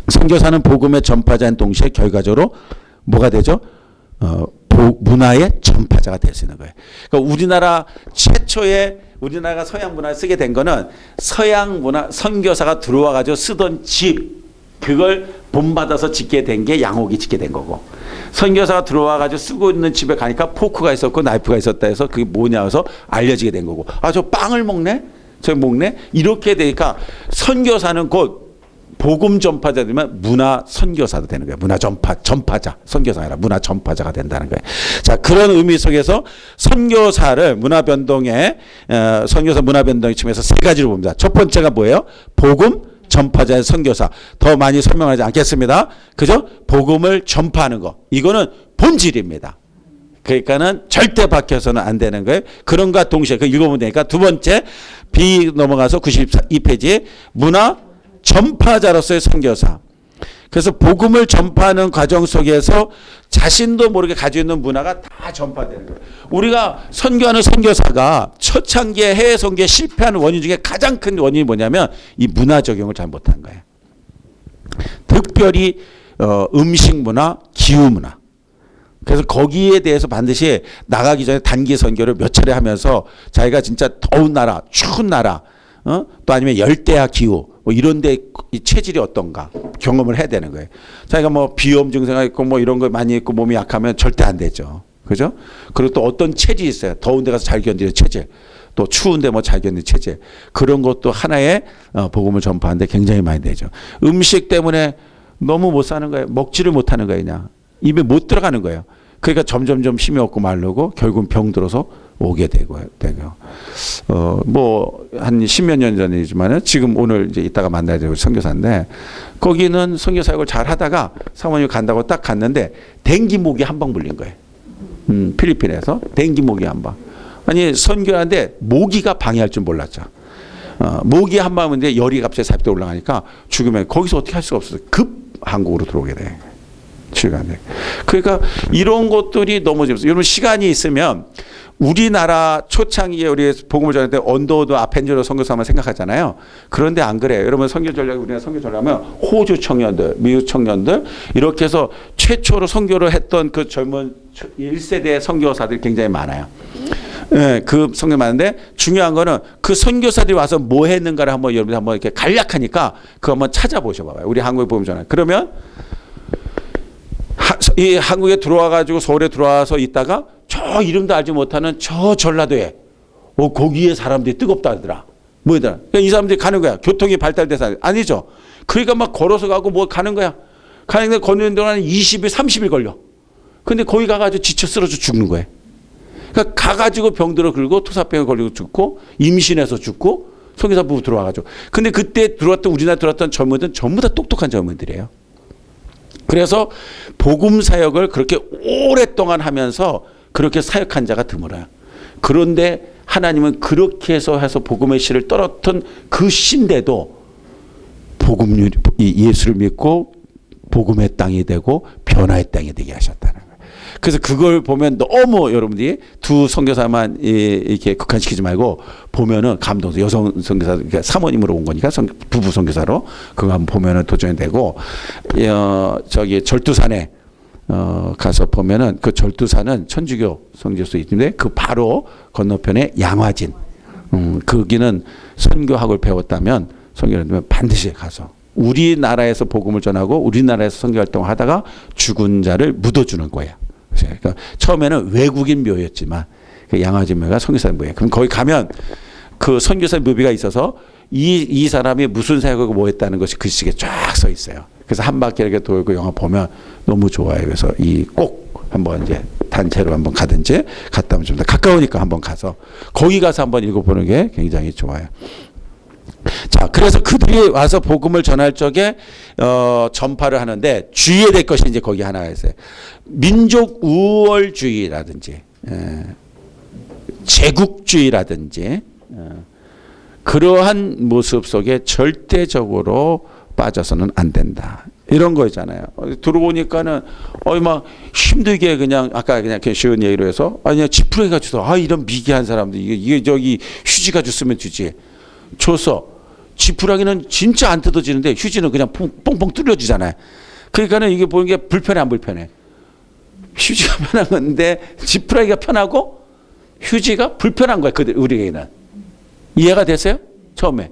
선교사는 복음의 전파자인 동시에 결과적으로 뭐가 되죠? 문화의 전파자가 될 수 있는 거예요. 그러니까 우리나라 최초의 우리나라가 서양 문화를 쓰게 된 거는 서양 문화 선교사가 들어와 가지고 쓰던 집 그걸 본받아서 짓게 된 게 양옥이 짓게 된 거고, 선교사가 들어와 가지고 쓰고 있는 집에 가니까 포크가 있었고 나이프가 있었다 해서 그게 뭐냐 해서 알려지게 된 거고, 아, 저 빵을 먹네? 저 먹네? 이렇게 되니까 선교사는 곧 복음 전파자 되면 문화 선교사도 되는 거예요. 문화 전파자. 선교사가 아니라 문화 전파자가 된다는 거예요. 자, 그런 의미 속에서 선교사를 문화 변동에 선교사 문화 변동의 측면에서 세 가지로 봅니다. 첫 번째가 뭐예요? 복음 전파자의 선교사. 더 많이 설명하지 않겠습니다. 그죠? 복음을 전파하는 거. 이거는 본질입니다. 그러니까는 절대 바뀌어서는 안 되는 거예요. 그런가 동시에 그 읽어보면 되니까 두 번째 B 넘어가서 92페이지 문화 전파자로서의 선교사. 그래서 복음을 전파하는 과정 속에서 자신도 모르게 가지고 있는 문화가 다 전파되는 거예요. 우리가 선교하는 선교사가 초창기에 해외 선교에 실패하는 원인 중에 가장 큰 원인이 뭐냐면 이 문화 적용을 잘 못한 거예요. 특별히 음식 문화, 기후 문화. 그래서 거기에 대해서 반드시 나가기 전에 단기 선교를 몇 차례 하면서 자기가 진짜 더운 나라, 추운 나라, 또 아니면 열대야 기후 뭐 이런 데 이 체질이 어떤가 경험을 해야 되는 거예요. 자기가 뭐 비염 증세가 있고 뭐 이런 거 많이 있고 몸이 약하면 절대 안 되죠. 그죠? 그리고 또 어떤 체질이 있어요. 더운 데 가서 잘 견디는 체질. 또 추운데 뭐 잘 견디는 체질. 그런 것도 하나의 복음을 전파하는데 굉장히 많이 되죠. 음식 때문에 너무 못 사는 거예요. 먹지를 못하는 거예요. 그냥. 입에 못 들어가는 거예요. 그러니까 점점점 힘이 없고 마르고 결국은 병 들어서 오게 되고. 뭐 한 10몇 년 전이지만은 지금 오늘 이제 이따가 만나야 되고 선교사인데 거기는 선교 사역을 잘 하다가 사모님 간다고 딱 갔는데 댕기 모기 한 방 물린 거예요. 필리핀에서 댕기 모기 한 방. 아니 선교하는데 모기가 방해할 줄 몰랐죠. 모기 한 방인데 열이 갑자기 40도 올라가니까 죽으면 거기서 어떻게 할 수가 없어서 급 한국으로 들어오게 돼. 시간에. 그러니까 이런 것들이 너무 재밌어요. 여러분 시간이 있으면 우리나라 초창기에 우리 복음을 전할 때 언더우드 아펜젤러 선교사만 생각하잖아요. 그런데 안 그래요. 여러분 선교 전략이 우리나라 선교 전략하면 호주 청년들, 미국 청년들 이렇게 해서 최초로 선교를 했던 그 젊은 1세대 선교사들이 굉장히 많아요. 네, 그 선교 많은데 중요한 거는 그 선교사들이 와서 뭐 했는가를 한번 여러분들 한번 이렇게 간략하니까 그거 한번 찾아보셔봐요. 우리 한국에 보면 전화요. 그러면 이 한국에 들어와 가지고 서울에 들어와서 있다가 저 이름도 알지 못하는 저 전라도에 거기에 사람들이 뜨겁다 하더라. 뭐더라. 그러니까 이 사람들이 가는 거야. 교통이 발달돼서 아니죠. 그러니까 막 걸어서 가고 뭐 가는 거야. 가는데 걷는 동안 20일, 30일 걸려. 근데 거기 가가지고 지쳐 쓰러져 죽는 거예요. 그러니까 가가지고 병들어 긁고 토사병에 걸리고 죽고 임신해서 죽고 선교사 부부 들어와가지고. 근데 그때 들어왔던 우리나라 들어왔던 젊은이들은 전부 다 똑똑한 젊은이들이에요. 그래서 복음 사역을 그렇게 오랫동안 하면서 그렇게 사역한 자가 드물어요. 그런데 하나님은 그렇게 해서 복음의 씨를 떨었던 그 신데도 예수를 믿고 복음의 땅이 되고 변화의 땅이 되게 하셨다는 거예요. 그래서 그걸 보면 너무 여러분들이 두 선교사만 이렇게 국한시키지 말고 보면은 감동서 여성 선교사 그러니까 사모님으로 온 거니까 부부 선교사로 그거 한번 보면은 도전이 되고 저기 절두산에 가서 보면은 그 절두산은 천주교 성지로서 있는데 그 바로 건너편에 양화진 거기는 선교학을 배웠다면 선교를 하면 반드시 가서 우리나라에서 복음을 전하고 우리나라에서 선교 활동을 하다가 죽은 자를 묻어주는 거예요. 그러니까 처음에는 외국인 묘였지만 그 양화진 묘가 선교사 묘예요. 그럼 거기 가면 그 선교사 묘비가 있어서 이 사람이 무슨 사역하고 뭐 했다는 것이 글씨에 쫙 써 있어요. 그래서 한 바퀴 이렇게 돌고 영화 보면 너무 좋아요. 그래서 이 꼭 한번 이제 단체로 한번 가든지 갔다 오면 좀 더 가까우니까 한번 가서 거기 가서 한번 읽어보는 게 굉장히 좋아요. 자, 그래서 그들이 와서 복음을 전할 적에 전파를 하는데 주의해야 될 것이 이제 거기 하나가 있어요. 민족 우월주의라든지 제국주의라든지 그러한 모습 속에 절대적으로 빠져서는 안 된다. 이런 거 있잖아요. 들어오니까는 막 힘들게 그냥 아까 그냥 쉬운 얘기로 해서 아니 지푸라기 가지고 이런 미개한 사람들 이게 저기 휴지 가지고 쓰면 되지. 줘서 지푸라기는 진짜 안 뜯어지는데 휴지는 그냥 뽕뽕 뚫려지잖아요. 그러니까는 이게 보는 게 불편해 안 불편해? 휴지가 편한 건데 지푸라기가 편하고 휴지가 불편한 거야. 우리에게는. 이해가 됐어요? 처음에.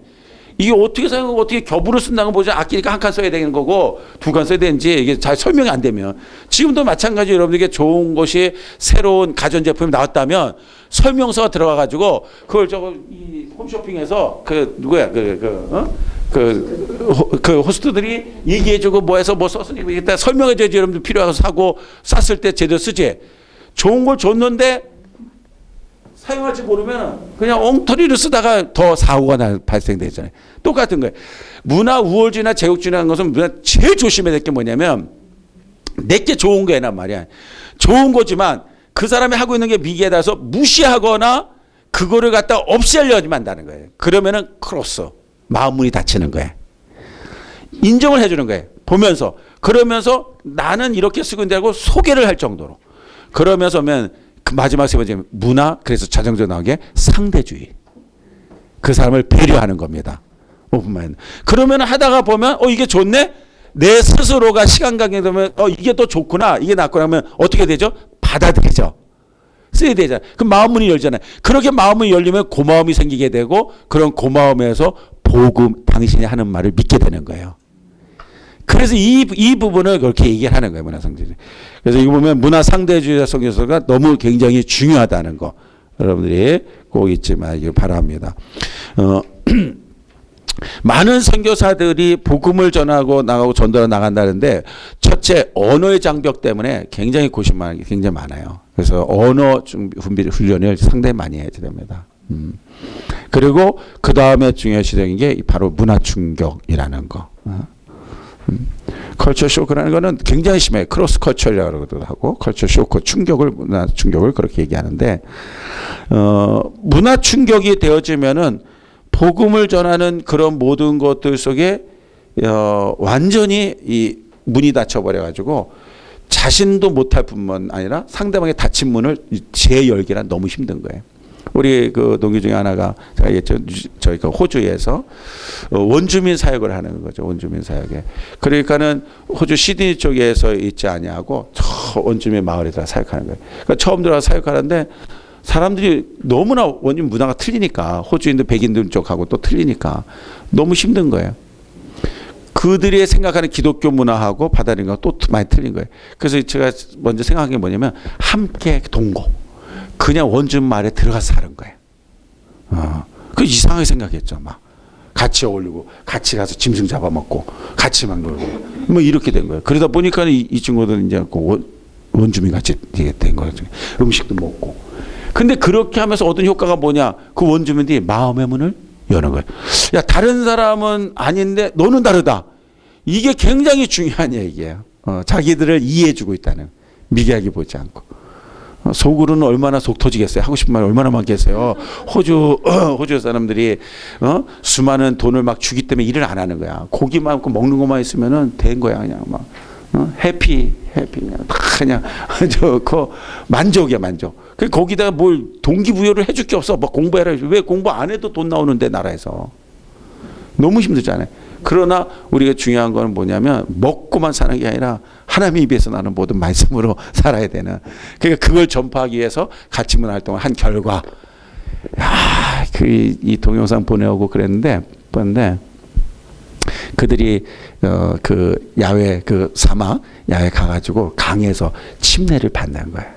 이게 어떻게 사용하고 어떻게 겹으로 쓴다는 거 보자. 아끼니까 한 칸 써야 되는 거고 두 칸 써야 되는지 이게 잘 설명이 안 되면 지금도 마찬가지 여러분들에게 좋은 것이 새로운 가전제품이 나왔다면 설명서가 들어가 가지고 그걸 이 홈쇼핑에서 누구야 그 호스트들이 얘기해주고 뭐 해서 뭐 썼으니 일단 설명해줘야지 여러분들 필요해서 사고 쌌을 때 제대로 쓰지. 좋은 걸 줬는데 사용할지 모르면 그냥 엉터리로 쓰다가 더 사고가 발생되잖아요. 똑같은 거예요. 문화 우월주의나 제국주의라는 것은 제일 조심해야 될 게 뭐냐면 내게 좋은 거란 말이야. 좋은 거지만 그 사람이 하고 있는 게 미개에 따라서 무시하거나 그거를 갖다 없애려고 한다는 거예요. 그러면은 크로스 마음문이 닫히는 거예요. 인정을 해주는 거예요. 보면서 그러면서 나는 이렇게 쓰고 있는데 소개를 할 정도로 그러면서면 그 마지막 세 번째 문화 그래서 자정적으로 나온 게 상대주의. 그 사람을 배려하는 겁니다. 오픈마인드. 그러면 하다가 보면 이게 좋네. 내 스스로가 시간 가게 되면 이게 더 좋구나. 이게 낫구나 하면 어떻게 되죠? 받아들이죠. 써야 되잖아요. 그럼 마음문이 열잖아요. 그렇게 마음문이 열리면 고마움이 생기게 되고 그런 고마움에서 복음 당신이 하는 말을 믿게 되는 거예요. 그래서 이 부분을 그렇게 얘기를 하는 거예요. 문화상대주의. 그래서 이거 보면 문화상대주의 성경서가 너무 굉장히 중요하다는 거 여러분들이 꼭 잊지 마시길 바랍니다. 많은 선교사들이 복음을 전하고 나가고 전도로 나간다는데 첫째 언어의 장벽 때문에 굉장히 고심하는 게 굉장히 많아요. 그래서 언어 준비 훈련을 상당히 많이 해야 됩니다. 그리고 그 다음에 중요시되는 게 바로 문화 충격이라는 거. 컬처 쇼크라는 거는 굉장히 심해요. 크로스 컬처라고도 하고 컬처 쇼크 문화 충격을 그렇게 얘기하는데 문화 충격이 되어지면은 복음을 전하는 그런 모든 것들 속에 완전히 이 문이 닫혀버려 가지고 자신도 못할 뿐만 아니라 상대방의 닫힌 문을 재열기가 너무 힘든 거예요. 우리 그 동기 중에 하나가 제가 얘기했죠. 저희가 호주에서 원주민 사역을 하는 거죠. 원주민 사역에. 그러니까는 호주 시드니 쪽에서 있지 아니하고 저 원주민 마을에다 사역하는 거예요. 그러니까 처음 들어가서 사역하는데 사람들이 너무나 원주민 문화가 틀리니까 호주인들 백인들 쪽하고 또 틀리니까 너무 힘든 거예요. 그들이 생각하는 기독교 문화하고 받아들이는 거 또 많이 틀린 거예요. 그래서 제가 먼저 생각한 게 뭐냐면 함께 동거. 그냥 원주민 마을에 들어가서 사는 거예요. 그 이상하게 생각했죠. 막 같이 어울리고 같이 가서 짐승 잡아먹고 같이 막 놀고 뭐 이렇게 된 거예요. 그러다 보니까 이 친구들은 이제 원주민 같이 된 거예요. 음식도 먹고. 근데 그렇게 하면서 얻은 효과가 뭐냐? 그 원주민들이 마음의 문을 여는 거예요. 야, 다른 사람은 아닌데 너는 다르다. 이게 굉장히 중요한 얘기예요. 자기들을 이해해주고 있다는. 미개하게 보지 않고. 속으로는 얼마나 속 터지겠어요. 하고 싶은 말 얼마나 많겠어요. 호주 사람들이 수많은 돈을 막 주기 때문에 일을 안 하는 거야. 고기만 먹는 것만 있으면은 된 거야. 그냥 막 해피 그냥 다 그냥 좋고 만족이야 만족. 그 거기다가 뭘 동기부여를 해줄 게 없어. 뭐 공부해라. 왜 공부 안 해도 돈 나오는데 나라에서 너무 힘들잖아요. 그러나 우리가 중요한 건 뭐냐면 먹고만 사는 게 아니라 하나님의 입에서 나는 모든 말씀으로 살아야 되는. 그러니까 그걸 전파하기 위해서 가치문 활동을 한 결과, 이 동영상 보내오고 그랬는데 그들이 그 야외 그 사막 야외 가가지고 강에서 침례를 받는 거예요.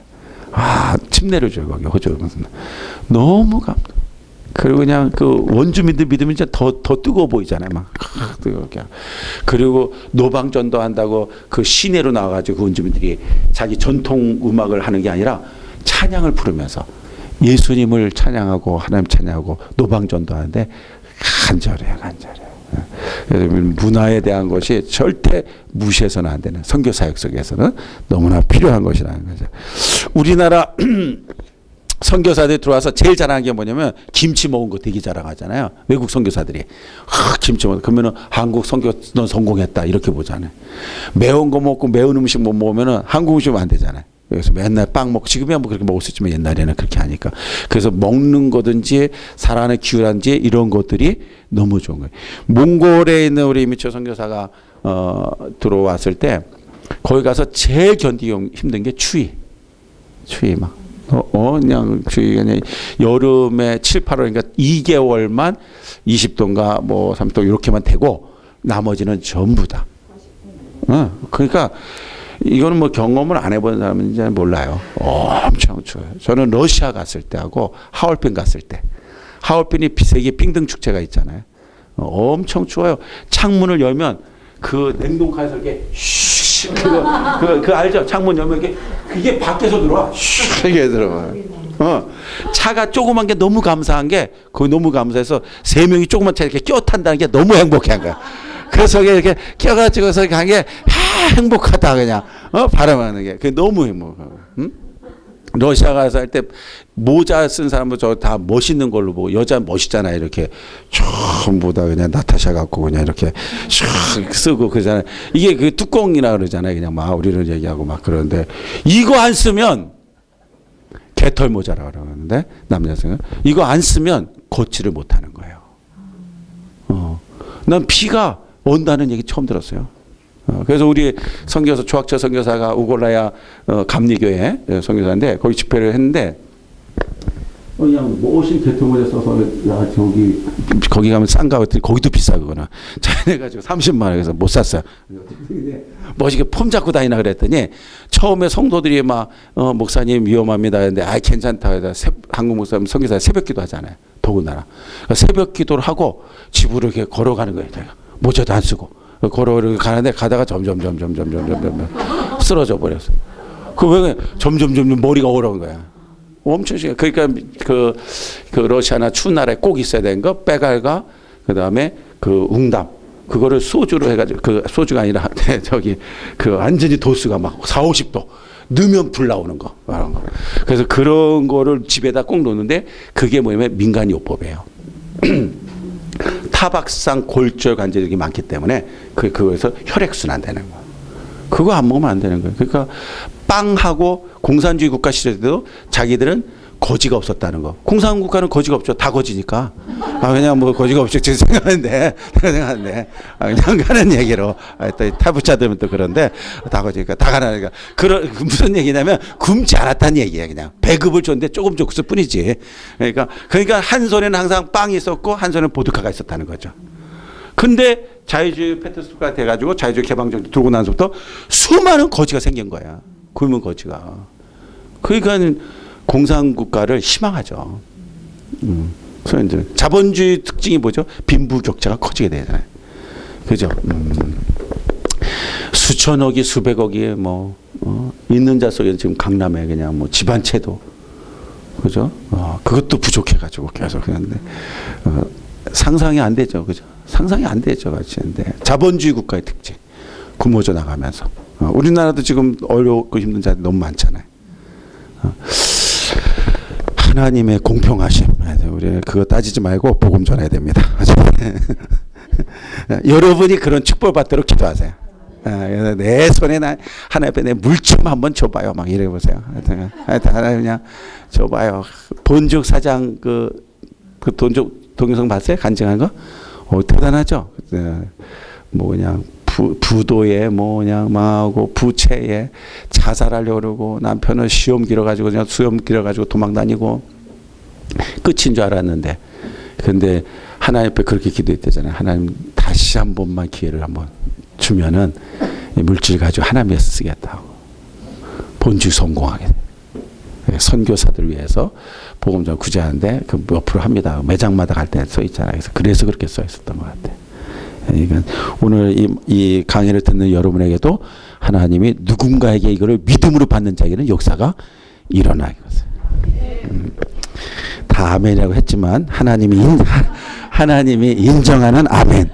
침례를 줘요 거기 호주. 너무 감동. 그리고 그냥 그 원주민들 믿으면 이제 더 뜨거워 보이잖아요. 막 뜨겁게. 그리고 노방전도 한다고 그 시내로 나와가지고 그 원주민들이 자기 전통 음악을 하는 게 아니라 찬양을 부르면서 예수님을 찬양하고 하나님 찬양하고 노방전도 하는데 간절해요. 그래서 문화에 대한 것이 절대 무시해서는 안 되는 선교 사역 속에서는 너무나 필요한 것이라는 거죠. 우리나라 선교사들이 들어와서 제일 잘하는 게 뭐냐면 김치 먹은 거 되게 자랑하잖아요. 외국 선교사들이 김치 먹 그러면은 한국 선교 넌 성공했다 이렇게 보잖아요. 매운 거 먹고 매운 음식 못 먹으면은 한국 음식 안 되잖아요. 그래서 맨날 빵 먹고 지금이야 뭐 그렇게 먹을 수 있지만 옛날에는 그렇게 하니까 그래서 먹는 거든지 살아가는 기후라든지 이런 것들이 너무 좋은 거예요. 몽골에 있는 우리 이미초 선교사가 들어왔을 때 거기 가서 제일 견디기 힘든 게 추위 막 그냥 추위가 그냥 여름에 7, 8월 그러니까 2개월만 20도인가 뭐 30도 이렇게만 되고 나머지는 전부 다. 그러니까 이거는 뭐 경험을 안 해본 사람은 잘 몰라요. 엄청 추워요. 저는 러시아 갔을 때하고 하얼빈 갔을 때, 하얼빈이 세계 빙등 축제가 있잖아요. 엄청 추워요. 창문을 열면 그 냉동칸에서 이렇게 그 알죠? 창문 열면 이게 밖에서 들어와. 이게 들어와요. 차가 조그만 게 너무 감사한 게, 그 너무 감사해서 세 명이 조그만 차에 이렇게 끼어 탄다는 게 너무 행복해 한 거야. 그래서 이렇게 껴가지고서 간 게 행복하다 그냥 바람하는 게 그 너무 행복하고. 러시아 가서 할 때 모자 쓴 사람도 저 다 멋있는 걸로 보고 여자 멋있잖아요. 이렇게 전부 다 그냥 나타샤 갖고 그냥 이렇게 슉 쓰고 그러잖아요. 이게 그 뚜껑이라 그러잖아요. 그냥 막 우리는 얘기하고 막 그러는데 이거 안 쓰면 개털 모자라 그러는데 남자생은 이거 안 쓰면 걷지를 못하는 거예요. 난 비가 온다는 얘기 처음 들었어요. 그래서 우리 선교사 조학철 선교사가 우골라야 감리교회 선교사인데 거기 집회를 했는데 그냥 멋진 개통모자 써서 야 저기 거기 가면 싼가 했더니 거기도 비싸 그거는 자기네 가지고 30만 원에서 못 샀어요. 멋지게 폼 잡고 다니나 그랬더니 처음에 성도들이 막 목사님 위험합니다 했는데 괜찮다 해서 한국 목사님 선교사 새벽기도 하잖아요. 더군다나 새벽 기도를 하고 집으로 이렇게 걸어가는 거예요. 모자도 안 쓰고 걸어가는데 가다가 점점 쓰러져 버렸어. 그 왜 점점 머리가 오르는 거야. 엄청 심해. 그러니까 그 러시아나 추운 나라에 꼭 있어야 되는 거 빼갈과 그다음에 그 웅담 그거를 소주로 해가지고 그 소주가 아니라 저기 그 완전히 도수가 막 4, 50도 넣으면 불 나오는 거 그런 거. 그래서 그런 거를 집에다 꼭 놓는데 그게 뭐냐면 민간요법이에요. 타박상 골절 관절이 많기 때문에 그거에서 혈액순환 되는 거예요. 그거 안 먹으면 안 되는 거예요. 그러니까 빵하고 공산주의 국가 시절에도 자기들은 거지가 없었다는 거. 공산국가는 거지가 없죠. 다 거지니까. 그냥 뭐 거지가 없죠. 제가 생각하는데 그냥 가는 얘기로 또 타부자들은 또 그런데 다 거지니까 다 가라니까. 그런 무슨 얘기냐면 굶지 않았다는 얘기야. 그냥 배급을 줬는데 조금 줬을 뿐이지. 그러니까 한 손에는 항상 빵이 있었고 한 손에는 보드카가 있었다는 거죠. 근데 자유주의 페트스부가 돼가지고 자유주의 개방정도 들고 나서부터 수많은 거지가 생긴 거야. 굶은 거지가. 그러니까 공산국가를 희망하죠. 그래서 이제 자본주의 특징이 뭐죠? 빈부격차가 커지게 되잖아요. 그죠? 수천억이 수백억이 뭐 있는 자 속에 지금 강남에 그냥 뭐 집 한 채도 그죠? 그것도 부족해가지고 계속 그런데 상상이 안 되죠, 그죠? 상상이 안 되죠, 같이인데 자본주의 국가의 특징 굶어져 나가면서 우리나라도 지금 어렵고 힘든 자들 너무 많잖아요. 하나님의 공평하심. 우리 그거 따지지 말고 복음 전해야 됩니다. 여러분이 그런 축복 받도록 기도하세요. 내 손에 하나님 앞에 내 물 좀 한번 줘봐요. 막 이래 보세요. 하여튼 하나님 그냥 줘봐요. 본죽 사장 그 본죽 동영상 봤어요? 간증한 거? 대단하죠. 뭐 그냥 부도에 뭐 그냥 망하고 부채에 자살하려고 그러고 남편은 시험 길어가지고 그냥 수염 길어가지고 도망 다니고 끝인 줄 알았는데 근데 하나님 앞에 그렇게 기도했대잖아요. 하나님 다시 한 번만 기회를 한번 주면은 물질 가지고 하나님 위해서 쓰겠다고 본주 성공하게 돼. 선교사들 위해서 복음전 구제하는데 그 옆으로 합니다. 매장마다 갈 때 써 있잖아요. 그래서 그렇게 써 있었던 것 같아요. 그러니까 오늘 이 강의를 듣는 여러분에게도 하나님이 누군가에게 이거를 믿음으로 받는 자에게는 역사가 일어나겠어요. 다 아멘이라고 했지만 하나님이 인정하는 아멘.